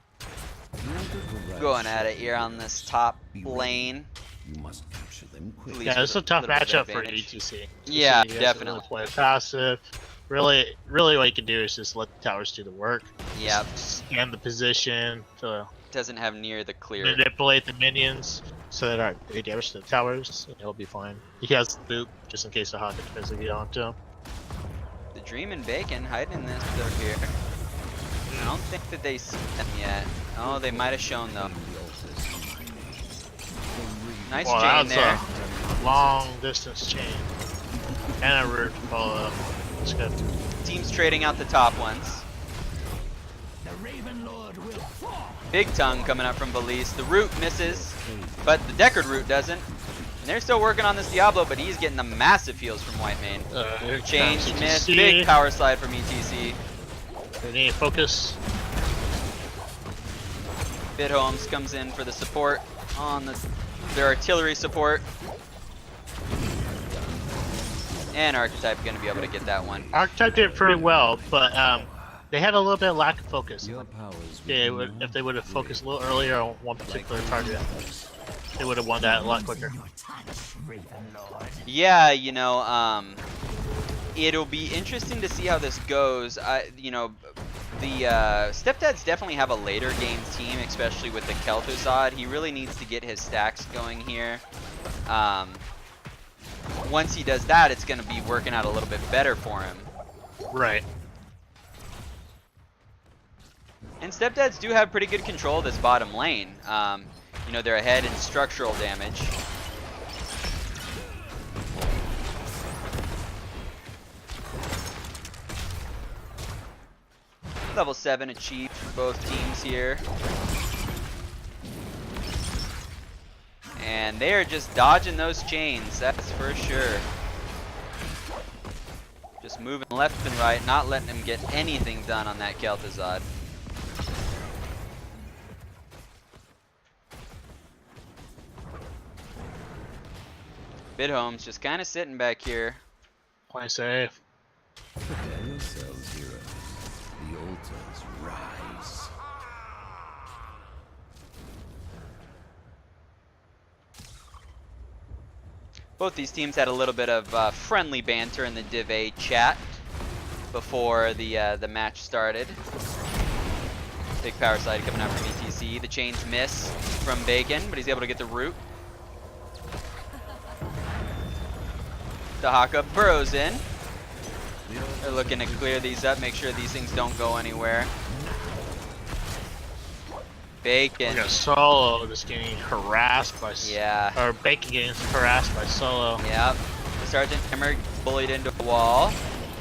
going at it here on this top lane. You must capture them quick. Valise Yeah, with it's a tough little bit of matchup for advantage. ETC. Yeah, You guys definitely. Really play passive. Really, what you can do is just let the towers do the work. Yep. Scan the position to Doesn't have near the clear. manipulate the minions so that are they damage to the towers, and he'll be fine. He has the boop just in case the Hawk tries to get onto him. The Dream and Bacon hiding this over here. I don't think that they see them yet. Oh, they might have shown though. Nice Well, chain that's there. a long distance chain. And a root to follow up. That's good. Teams trading out the top ones. The Raven Lord will fall. Big tongue coming up from Valise. The root misses, but the Deckard root doesn't. And they're still working on this Diablo, but he's getting the massive heals from White Mane. Here Change, comes miss, ETC. big power slide from ETC. They need focus. Bidhomes comes in for the support on their artillery support. And Archetype going to be able to get that one. Archetype did pretty well, but they had a little bit of lack of focus. Your powers If they would have focused a little earlier on one particular target, they would have won that a lot quicker. Your touch, Raven Lord. Yeah, you know, it'll be interesting to see how this goes. You know, the Stepdads definitely have a later game team, especially with the Kel'Thuzad. He really needs to get his stacks going here. Once he does that, it's going to be working out a little bit better for him. Right. And Stepdads do have pretty good control of this bottom lane. You know, they're ahead in structural damage. Level 7 achieved for both teams here. And they are just dodging those chains, that's for sure. Just moving left and right, not letting them get anything done on that Kel'Thuzad. Bidhome's just kind of sitting back here. Play safe. prepare yourselves, heroes. The altars rise. Both these teams had a little bit of friendly banter in the DIV chat before the match started. Big power slide coming out from ETC. The chains miss from Bacon, but he's able to get the root. Dahaka burrows in. They're looking to clear these up, make sure these things don't go anywhere. Bacon. We got Solo just getting harassed by Yeah. or Bacon getting harassed by Solo. Yep. The Sergeant Hammer bullied into a wall.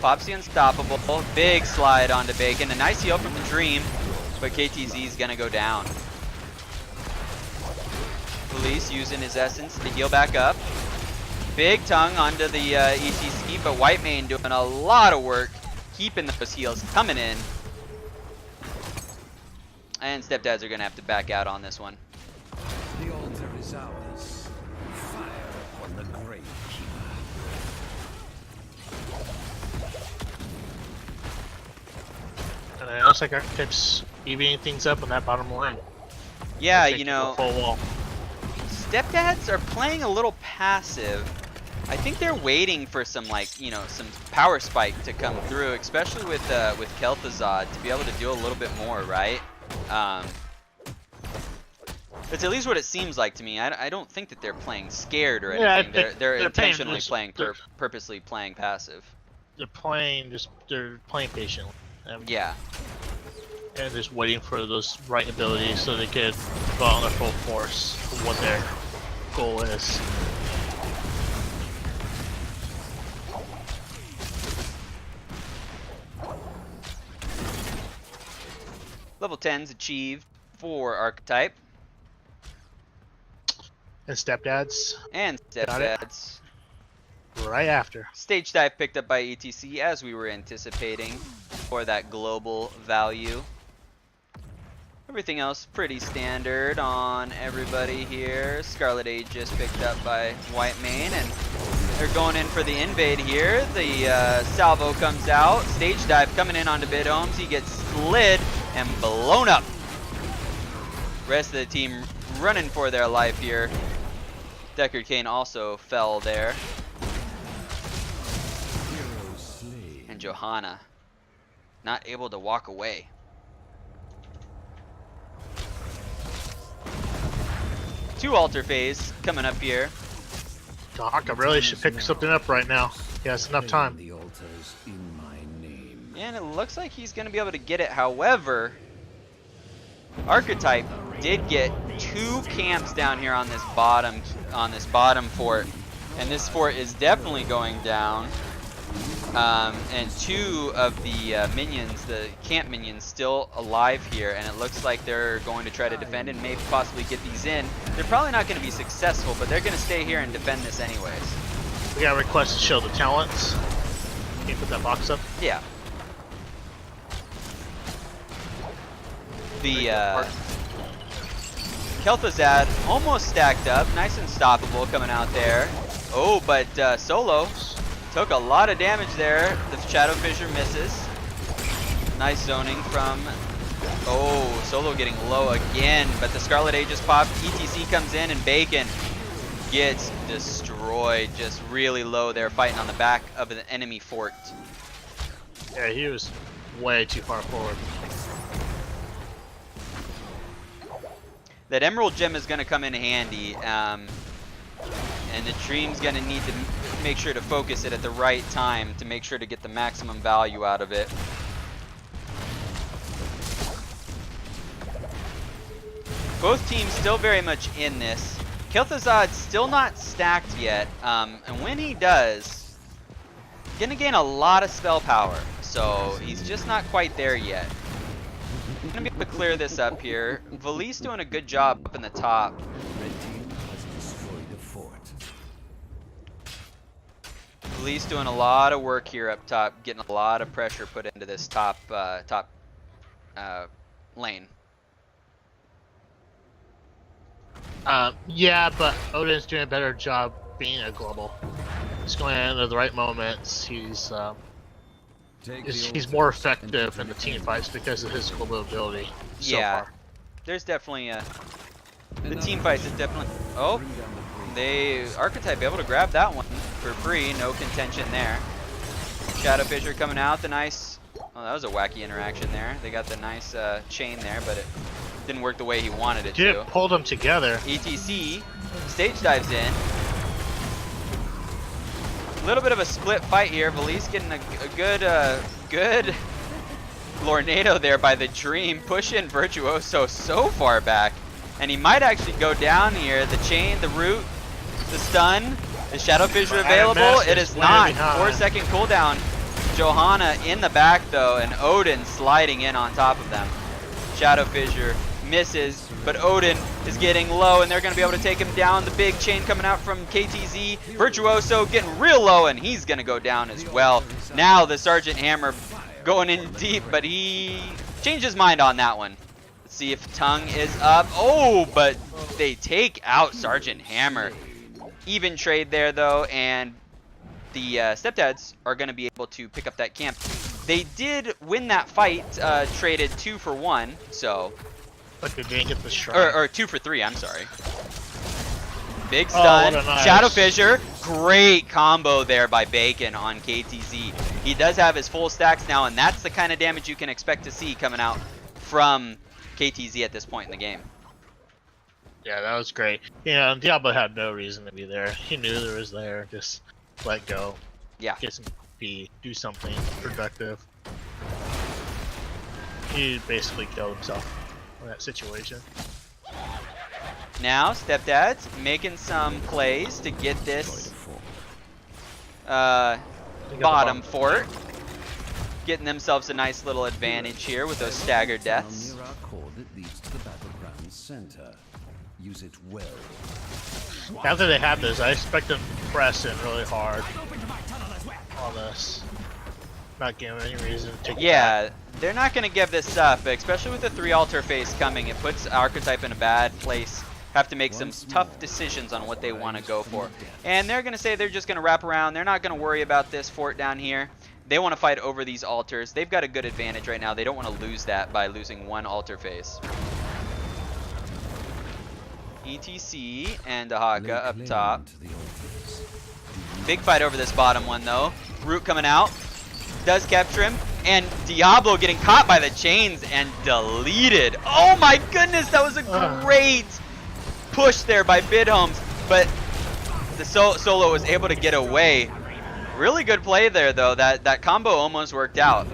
Pops the unstoppable. Big slide onto Bacon. A nice heal from the Dream, but KTZ's gonna go down. Police using his essence to heal back up. Big tongue onto the ETC, but White Mane doing a lot of work, keeping those heals coming in. And Stepdads are gonna have to back out on this one. The altar is ours. Fire upon the great keeper. And it looks like Archetype's evening things up on that bottom line. Yeah, Taking you the know, full wall. Stepdads are playing a little passive. I think they're waiting for some, like, you know, some power spike to come through, especially with Kel'Thuzad, to be able to do a little bit more, right? It's at least what it seems like to me. I don't think that they're playing scared or anything. Yeah, they're intentionally playing purposely playing passive. They're playing patiently. Yeah. And just waiting for those right abilities so they can go on their full force of what their goal is. Level 10's achieved for Archetype. And Stepdads And Stepdads. right after. Stage dive picked up by ETC as we were anticipating for that global value. Everything else pretty standard on everybody here. Scarlet Aegis picked up by Whitemane, and they're going in for the invade here. The salvo comes out. Stage dive coming in onto Bidhomes. He gets slid and blown up. Rest of the team running for their life here. Deckard Cain also fell there. And Johanna not able to walk away. Two altar phase coming up here. Doc, I really should pick something up right now. He has enough time. The altars in my name. And it looks like he's going to be able to get it. However, Archetype did get two camps down here on this bottom fort, and this fort is definitely going down. And two of the minions, the camp minions, still alive here, and it looks like they're going to try to defend and maybe possibly get these in. They're probably not going to be successful, but they're going to stay here and defend this anyways. We got a request to show the talents. Can you put that box up? Yeah. The Kel'Thuzad almost stacked up, nice and stoppable coming out there. Oh, but Solo took a lot of damage there. The Shadow Fissure misses. Nice zoning from... Oh, Solo getting low again, but the Scarlet Aegis popped. ETC comes in and Bacon gets destroyed. Just really low there, fighting on the back of the enemy fort. Yeah, he was way too far forward. That Emerald Gem is going to come in handy, and the Dream's going to need to make sure to focus it at the right time to make sure to get the maximum value out of it. Both teams still very much in this. Kel'Thuzad's still not stacked yet, and when he does, gonna gain a lot of spell power, so he's just not quite there yet. I'm gonna be able to clear this up here. Valise doing a good job up in the top. Red team has destroyed the fort. Valise doing a lot of work here up top, getting a lot of pressure put into this top lane. Yeah, but Odin's doing a better job being a global. He's going in at the right moments. He's more effective in the team fights because of his global ability so Yeah, far. there's definitely the team fights is definitely. Oh, Archetype able to grab that one for free, no contention there. Shadow Fissure coming out, the nice. Oh, that was a wacky interaction there. They got the nice chain there, but it didn't work the way he wanted it to. Pulled them together. ETC stage dives in. A little bit of a split fight here. Valise getting a good Lornado there by the Dream, pushing Virtuoso so far back, and he might actually go down here. The chain, the root, the stun, the Shadow Fissure available. It is not. 4-second cooldown. Johanna in the back though, and Odin sliding in on top of them. Shadow Fissure misses, but Odin is getting low, and they're going to be able to take him down. The big chain coming out from KTZ. Virtuoso getting real low, and he's going to go down as well. Now the Sergeant Hammer going in deep, but he changed his mind on that one. Let's see if Tongue is up. Oh, but they take out Sergeant Hammer. Even trade there, though, and the Stepdads are going to be able to pick up that camp. They did win that fight, traded 2 for 1, so... But they didn't get the shrine. Or 2 for 3, I'm sorry. Big Oh, stun. what a nice- Shadow Fissure. Great combo there by Bacon on KTZ. He does have his full stacks now, and that's the kind of damage you can expect to see coming out from KTZ at this point in the game. Yeah, that was great. Yeah, Diablo had no reason to be there. He knew there was there. Just let go. Yeah. Get some P. Do something productive. He basically killed himself in that situation. Now, Stepdads making some plays to get this bottom fort. Getting themselves a nice little advantage here with those staggered deaths. Near our core that leads to the battleground center. Use it well. After they have this, I expect them to press in really hard on this. Not giving any reason to take it back. Yeah, they're not going to give this up, especially with the 3 altar phase coming. It puts Archetype in a bad place. Have to make some tough decisions on what they want to go for. And they're going to say they're just going to wrap around. They're not going to worry about this fort down here. They want to fight over these altars. They've got a good advantage right now. They don't want to lose that by losing 1 altar phase. ETC and Dahaka up top. Big fight over this bottom one though. Root coming out. Does capture him. And Diablo getting caught by the chains and deleted. Oh my goodness, that was a great push there by Bidhomes. But the solo was able to get away. Really good play there though. That combo almost worked out.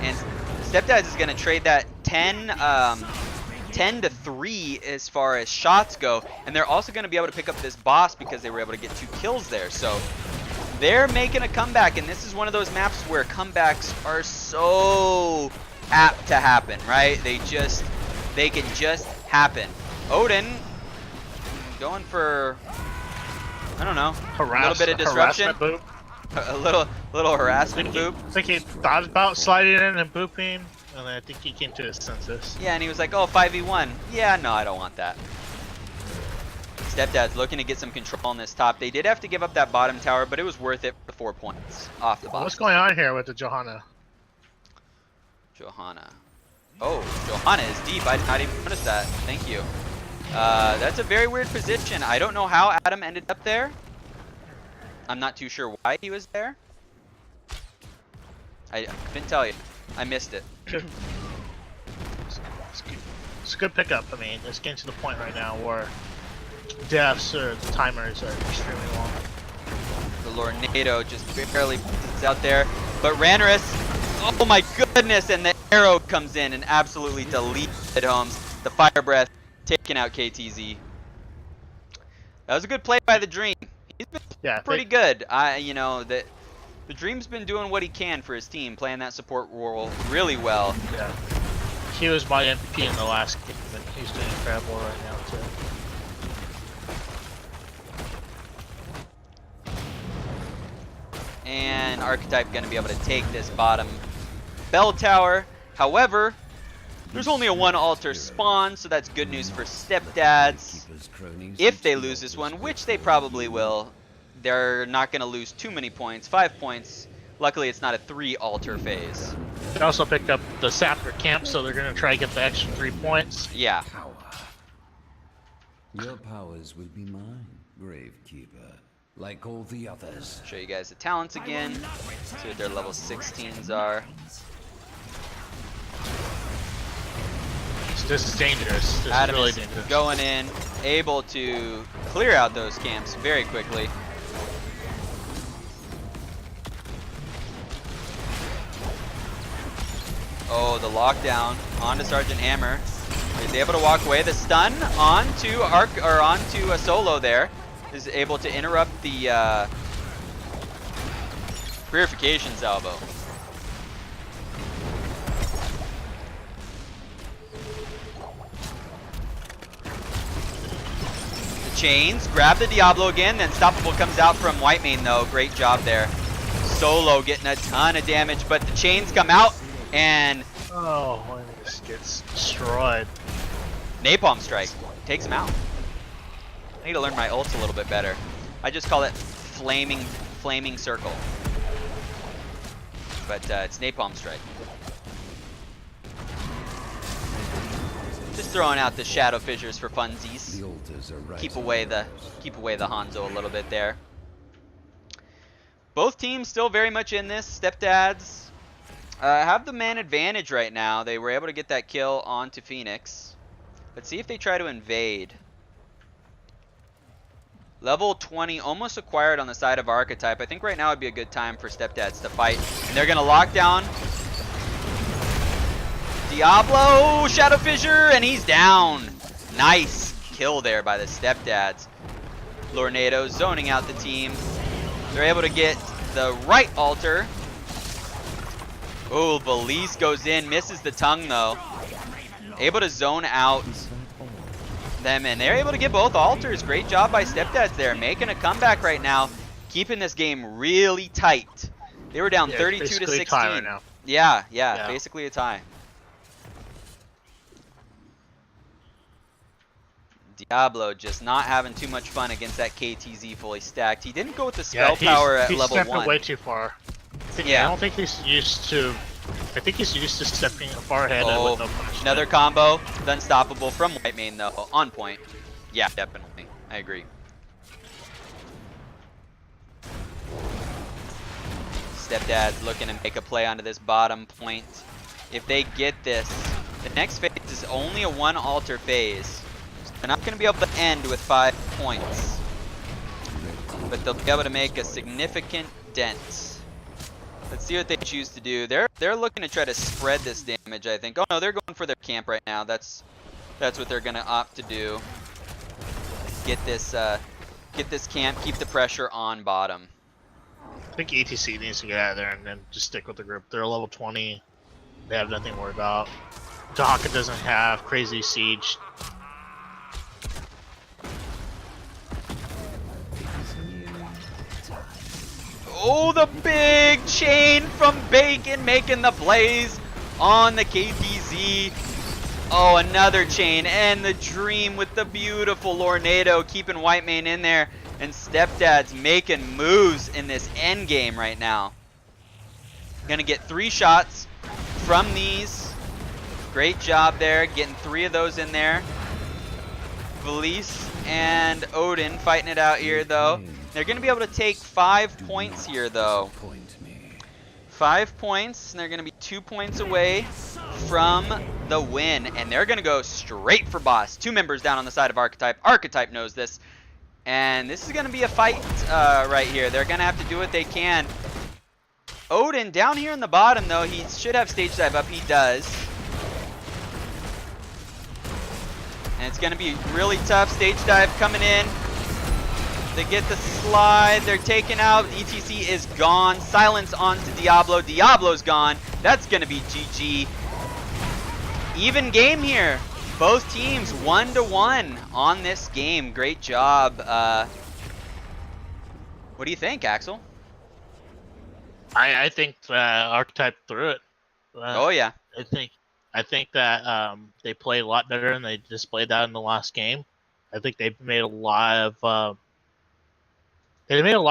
And Stepdads is going to trade that 10 to 3 as far as shots go, and they're also going to be able to pick up this boss because they were able to get 2 kills there. So they're making a comeback, and this is one of those maps where comebacks are so apt to happen, right? They can just happen. Odin going for, I don't know, a little bit of disruption, Boop. a little harassment boop. I think he thought about sliding in and booping, and then I think he came to his senses. Yeah, and he was like, oh, 5v1. Yeah, no, I don't want that. Stepdad's looking to get some control on this top. They did have to give up that bottom tower, but it was worth it for 4 points off the bottom. What's going on here with the Johanna? Johanna. Oh, Johanna is deep. I did not even notice that. Thank you. That's a very weird position. I don't know how Adam ended up there. I'm not too sure why he was there. I couldn't tell you. I missed it. It's a good pickup. I mean, it's getting to the point right now where deaths or the timers are extremely long. The Lornado just barely is out there. But Ranaris, oh my goodness, and the arrow comes in and absolutely deletes it homes. The Fire Breath taking out KTZ. That was a good play by the Dream. He's been pretty good. You know, the Dream's been doing what he can for his team, playing that support role really well. Yeah. He was my MVP in the last game, but he's doing incredible right now too. And Archetype going to be able to take this bottom bell tower. However, there's only a 1 altar spawn, so that's good news for Stepdads. If they lose this one, which they probably will, they're not going to lose too many points. 5 points. Luckily, it's not a 3 altar phase. They also picked up the Sapper camp, so they're going to try to get the extra 3 points. Yeah. Your powers will be mine, Gravekeeper, like all the others. Show you guys the talents again. See what their level 16s are. This is dangerous. This Adam is really is dangerous. going in, able to clear out those camps very quickly. Oh, the lockdown onto Sergeant Hammer. He's able to walk away. The stun onto onto a solo there is able to interrupt the Purification Salvo. The chains grab the Diablo again. Then Stoppable comes out from Whitemane though. Great job there. Solo getting a ton of damage, but the chains come out. And oh, this gets destroyed. Napalm Strike takes him out. I need to learn my ults a little bit better. I just call it flaming circle. But it's Napalm Strike. Just throwing out the shadow fissures for funsies. The altars are right. Keep away the Hanzo a little bit there. Both teams still very much in this. Stepdads have the man advantage right now. They were able to get that kill onto Phoenix. Let's see if they try to invade. Level 20 almost acquired on the side of Archetype. I think right now would be a good time for Stepdads to fight. And they're going to lock down Diablo, Shadow Fissure, and he's down. Nice kill there by the Stepdads. Lornado zoning out the team. They're able to get the right altar. Oh, Valise goes in, misses the tongue though. Able to zone out them, and they're able to get both altars. Great job by Stepdads there, making a comeback right now, keeping this game really tight. They were down 32 to 16. Tie right now. Yeah, basically a tie. Diablo just not having too much fun against that KTZ fully stacked. He didn't go with the spell power at level 1. He's stepping way too far. I don't think he's used to. I think he's used to stepping far ahead with no punishment. Another combo. The unstoppable from White Main though. On point. Yeah, definitely. I agree. Stepdads looking to make a play onto this bottom point. If they get this, the next phase is only a 1 altar phase. They're not going to be able to end with 5 points, but they'll be able to make a significant dent. Let's see what they choose to do. They're looking to try to spread this damage, I think. Oh no, they're going for their camp right now. That's what they're going to opt to do. Get this camp, keep the pressure on bottom. I think ETC needs to get out of there and then just stick with the group. They're level 20. They have nothing to worry about. Dahaka doesn't have crazy siege. Oh, the big chain from Bacon making the plays on the KTZ. Oh, another chain, and the dream with the beautiful Lornado keeping White Main in there, and Stepdads making moves in this end game right now. Gonna get 3 shots from these. Great job there, getting 3 of those in there. Valise and Odin fighting it out here though. They're going to be able to take 5 points here, though. 5 points, and they're going to be 2 points away from the win. And they're going to go straight for boss. 2 members down on the side of Archetype. Archetype knows this. And this is going to be a fight right here. They're going to have to do what they can. Odin down here in the bottom, though. He should have stage dive up. He does. And it's going to be really tough. Stage dive coming in. They get the slide, they're taken out, ETC is gone, silence onto Diablo, Diablo's gone, that's gonna be GG. Even game here, both teams 1-1 on this game, great job. What do you think, Axel? I think Archetype threw it. Oh yeah. I think that they played a lot better and they displayed that in the last game. I think they made a lot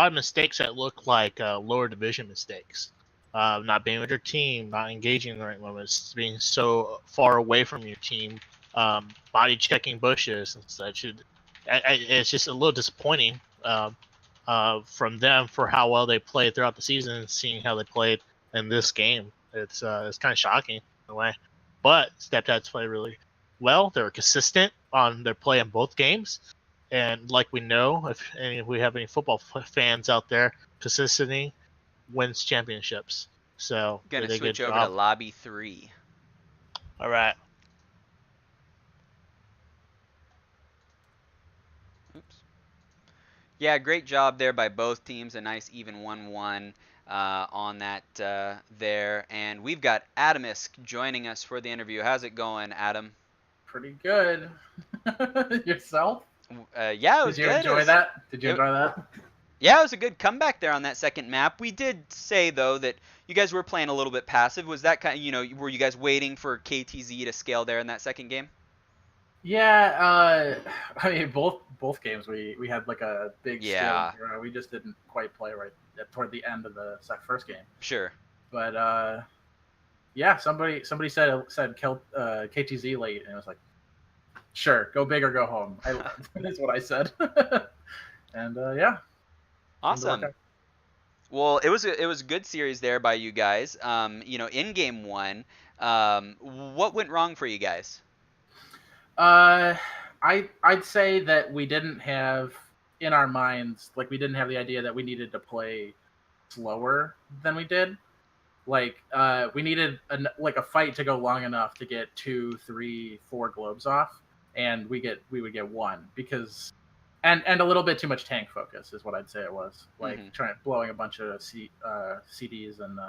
of mistakes that look like lower division mistakes. Not being with your team, not engaging in the right moments, being so far away from your team, body checking bushes and such. It's just a little disappointing from them for how well they played throughout the season and seeing how they played in this game. It's kind of shocking in a way. But Stepdads played really well. They were consistent on their play in both games. And like we know, if we have any football fans out there, consistency wins championships. So gonna switch over to lobby 3. All right. Oops. Yeah, great job there by both teams. A nice even 1-1 on that there. And we've got Adamisk joining us for the interview. How's it going, Adam? Pretty good. Yourself? Yeah, it was good. Did you enjoy that? Did you enjoy that? Yeah, it was a good comeback there on that second map. We did say, though, that you guys were playing a little bit passive. Was that kind of, were you guys waiting for KTZ to scale there in that second game? Yeah, I mean, both games we had like a big yeah. scale. We just didn't quite play right toward the end of the first game. Sure. But yeah, somebody said kill KTZ late, and it was like, Sure, go big or go home. That's what I said. And yeah, seemed to work Awesome. out. Well, it was a good series there by you guys. In game one, what went wrong for you guys? I'd say that we didn't have in our minds, like we didn't have the idea that we needed to play slower than we did. Like we needed a fight to go long enough to get 2, 3, 4 globes off, and we would get one because and a little bit too much tank focus is what I'd say it was. Like blowing a bunch of CDs and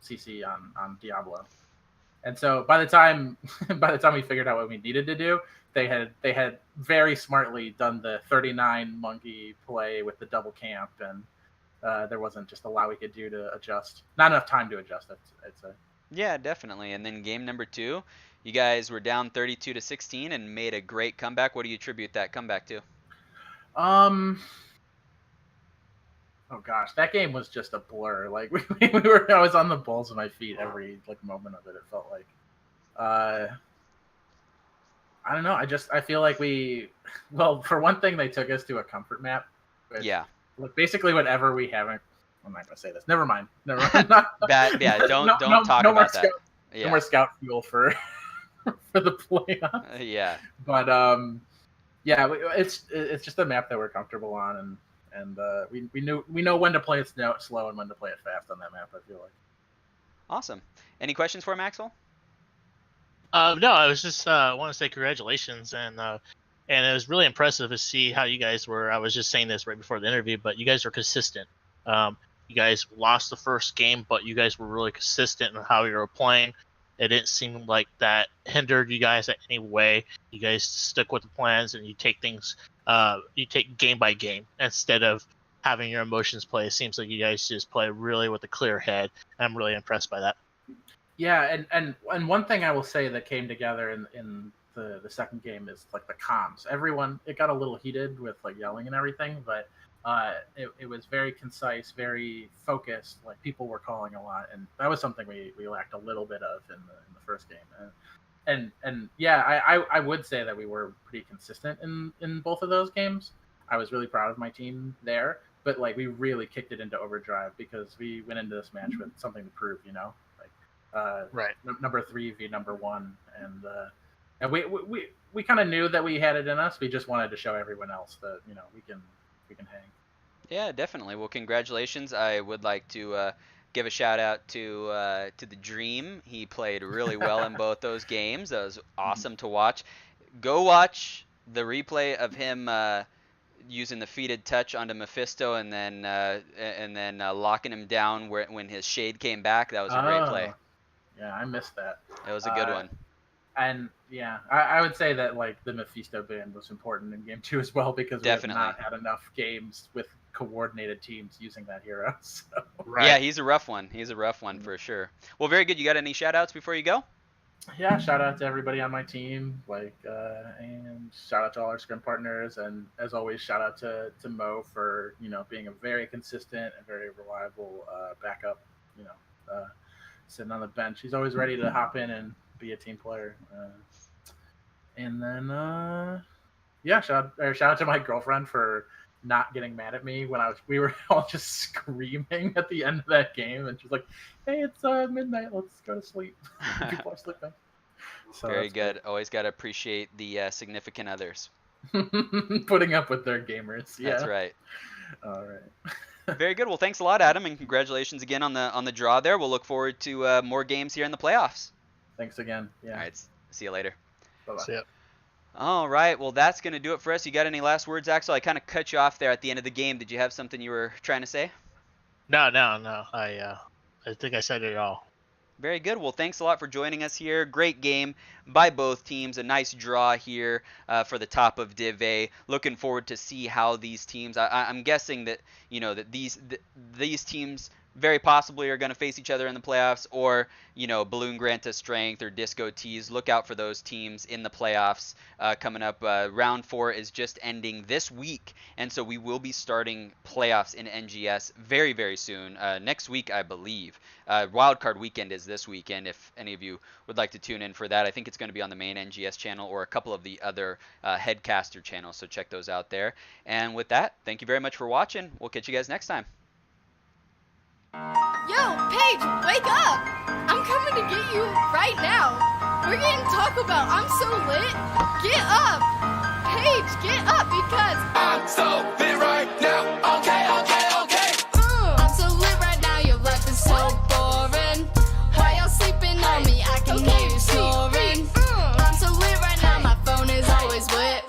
CC on Diablo. And so by the time we figured out what we needed to do, they had very smartly done the 39 monkey play with the double camp, and there wasn't just a lot we could do to adjust. Not enough time to adjust, I'd say. Yeah, definitely. And then game number two, you guys were down 32-16 and made a great comeback. What do you attribute that comeback to? Oh gosh, that game was just a blur. Like I was on the balls of my feet every moment of it. It felt like, I don't know. I feel like for one thing, they took us to a comfort map. Which, Yeah. Like basically whatever we haven't. I'm not gonna say this. Never mind. Not, Yeah, don't talk no about that. No more scout fuel for for the playoffs. Yeah. But yeah, it's just a map that we're comfortable on, and we know when to play it slow and when to play it fast on that map. I feel like. Awesome. Any questions for Maxwell? No, I was just want to say congratulations, and it was really impressive to see how you guys were. I was just saying this right before the interview, but you guys were consistent. You guys lost the first game, but you guys were really consistent in how you were playing. It didn't seem like that hindered you guys in any way. You guys stick with the plans, and you take things, you take game by game instead of having your emotions play. It seems like you guys just play really with a clear head. And I'm really impressed by that. Yeah, and one thing I will say that came together in the second game is like the comms. Everyone, it got a little heated with like yelling and everything, but it was very concise, very focused. Like people were calling a lot, and that was something we lacked a little bit of in the first game. And yeah, I would say that we were pretty consistent in both of those games. I was really proud of my team there, but like we really kicked it into overdrive because we went into this match with something to prove, Right. Number 3 v number 1, and we kind of knew that we had it in us. We just wanted to show everyone else that we can hang. Yeah, definitely. Well, congratulations. I would like to give a shout out to the Dream. He played really well in both those games. That was awesome to watch. Go watch the replay of him using the feeded touch onto Mephisto and then locking him down when his shade came back. That was a great play. Yeah, I missed that. It was a good one. And yeah, I would say that like the Mephisto ban was important in game 2 as well because we have not had enough games with coordinated teams using that hero. So. Right. Yeah, he's a rough one. He's a rough one for sure. Well, very good. You got any shout outs before you go? Yeah, shout out to everybody on my team, and shout out to all our scrim partners, and as always, shout out to Mo for being a very consistent and very reliable backup. Sitting on the bench, he's always ready to hop in and be a team player. And then shout out to my girlfriend for not getting mad at me when we were all just screaming at the end of that game, and she's like, "Hey, it's midnight. Let's go to sleep." People are sleeping. So very good. Always got to appreciate the significant others. Putting up with their gamers. Yeah. That's right. All right. Very good. Well, thanks a lot, Adam, and congratulations again on the draw there. We'll look forward to more games here in the playoffs. Thanks again. Yeah. All right. See you later. Bye-bye. See ya. All right. Well, that's going to do it for us. You got any last words, Axel? I kind of cut you off there at the end of the game. Did you have something you were trying to say? No. I think I said it all. Very good. Well, thanks a lot for joining us here. Great game by both teams. A nice draw here for the top of Div A. Looking forward to see how these teams. I'm guessing that that these teams very possibly are going to face each other in the playoffs, or Balloon Granta Strength or Disco Tees. Look out for those teams in the playoffs coming up. Round 4 is just ending this week, and so we will be starting playoffs in NGS very, very soon. Next week, I believe. Wildcard weekend is this weekend. If any of you would like to tune in for that, I think it's going to be on the main NGS channel or a couple of the other Headcaster channels, so check those out there. And with that, thank you very much for watching. We'll catch you guys next time. Yo, Paige, wake up! I'm coming to get you right now. We're getting Taco Bell. I'm so lit. Get up! Paige, get up because I'm so lit right now. Okay, okay, okay. I'm so lit right now. Your life is so boring. Why y'all sleeping on me? I can hear you snoring. I'm so lit right now. My phone is always wet.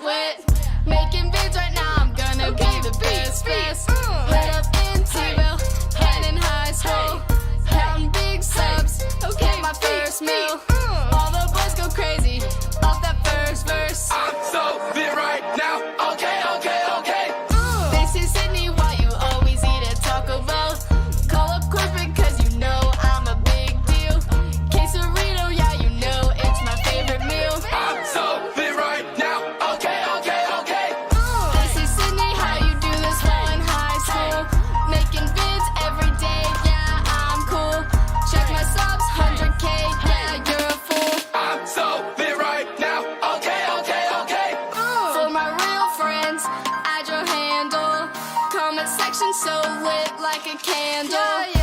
Making vids right now. I'm gonna be the best. Lit up in T-Ville and in high school. Counting big subs. Okay, my first meal. All the boys go crazy off that first verse. I'm so lit right now. Okay, okay, okay. This is Sydney, why you always eat at Taco Bell? Call up corporate cause you know I'm a big deal. Quesarito, yeah, you know it's my favorite meal. I'm so lit right now. Okay, okay, okay. This is Sydney, how you do this while in high school. Making vids every day, yeah, I'm cool. Check my subs, 100K, yeah, you're a fool. I'm so lit right now. Okay, okay, okay. For my real friends, add your handle. Comment section so lit like a candle.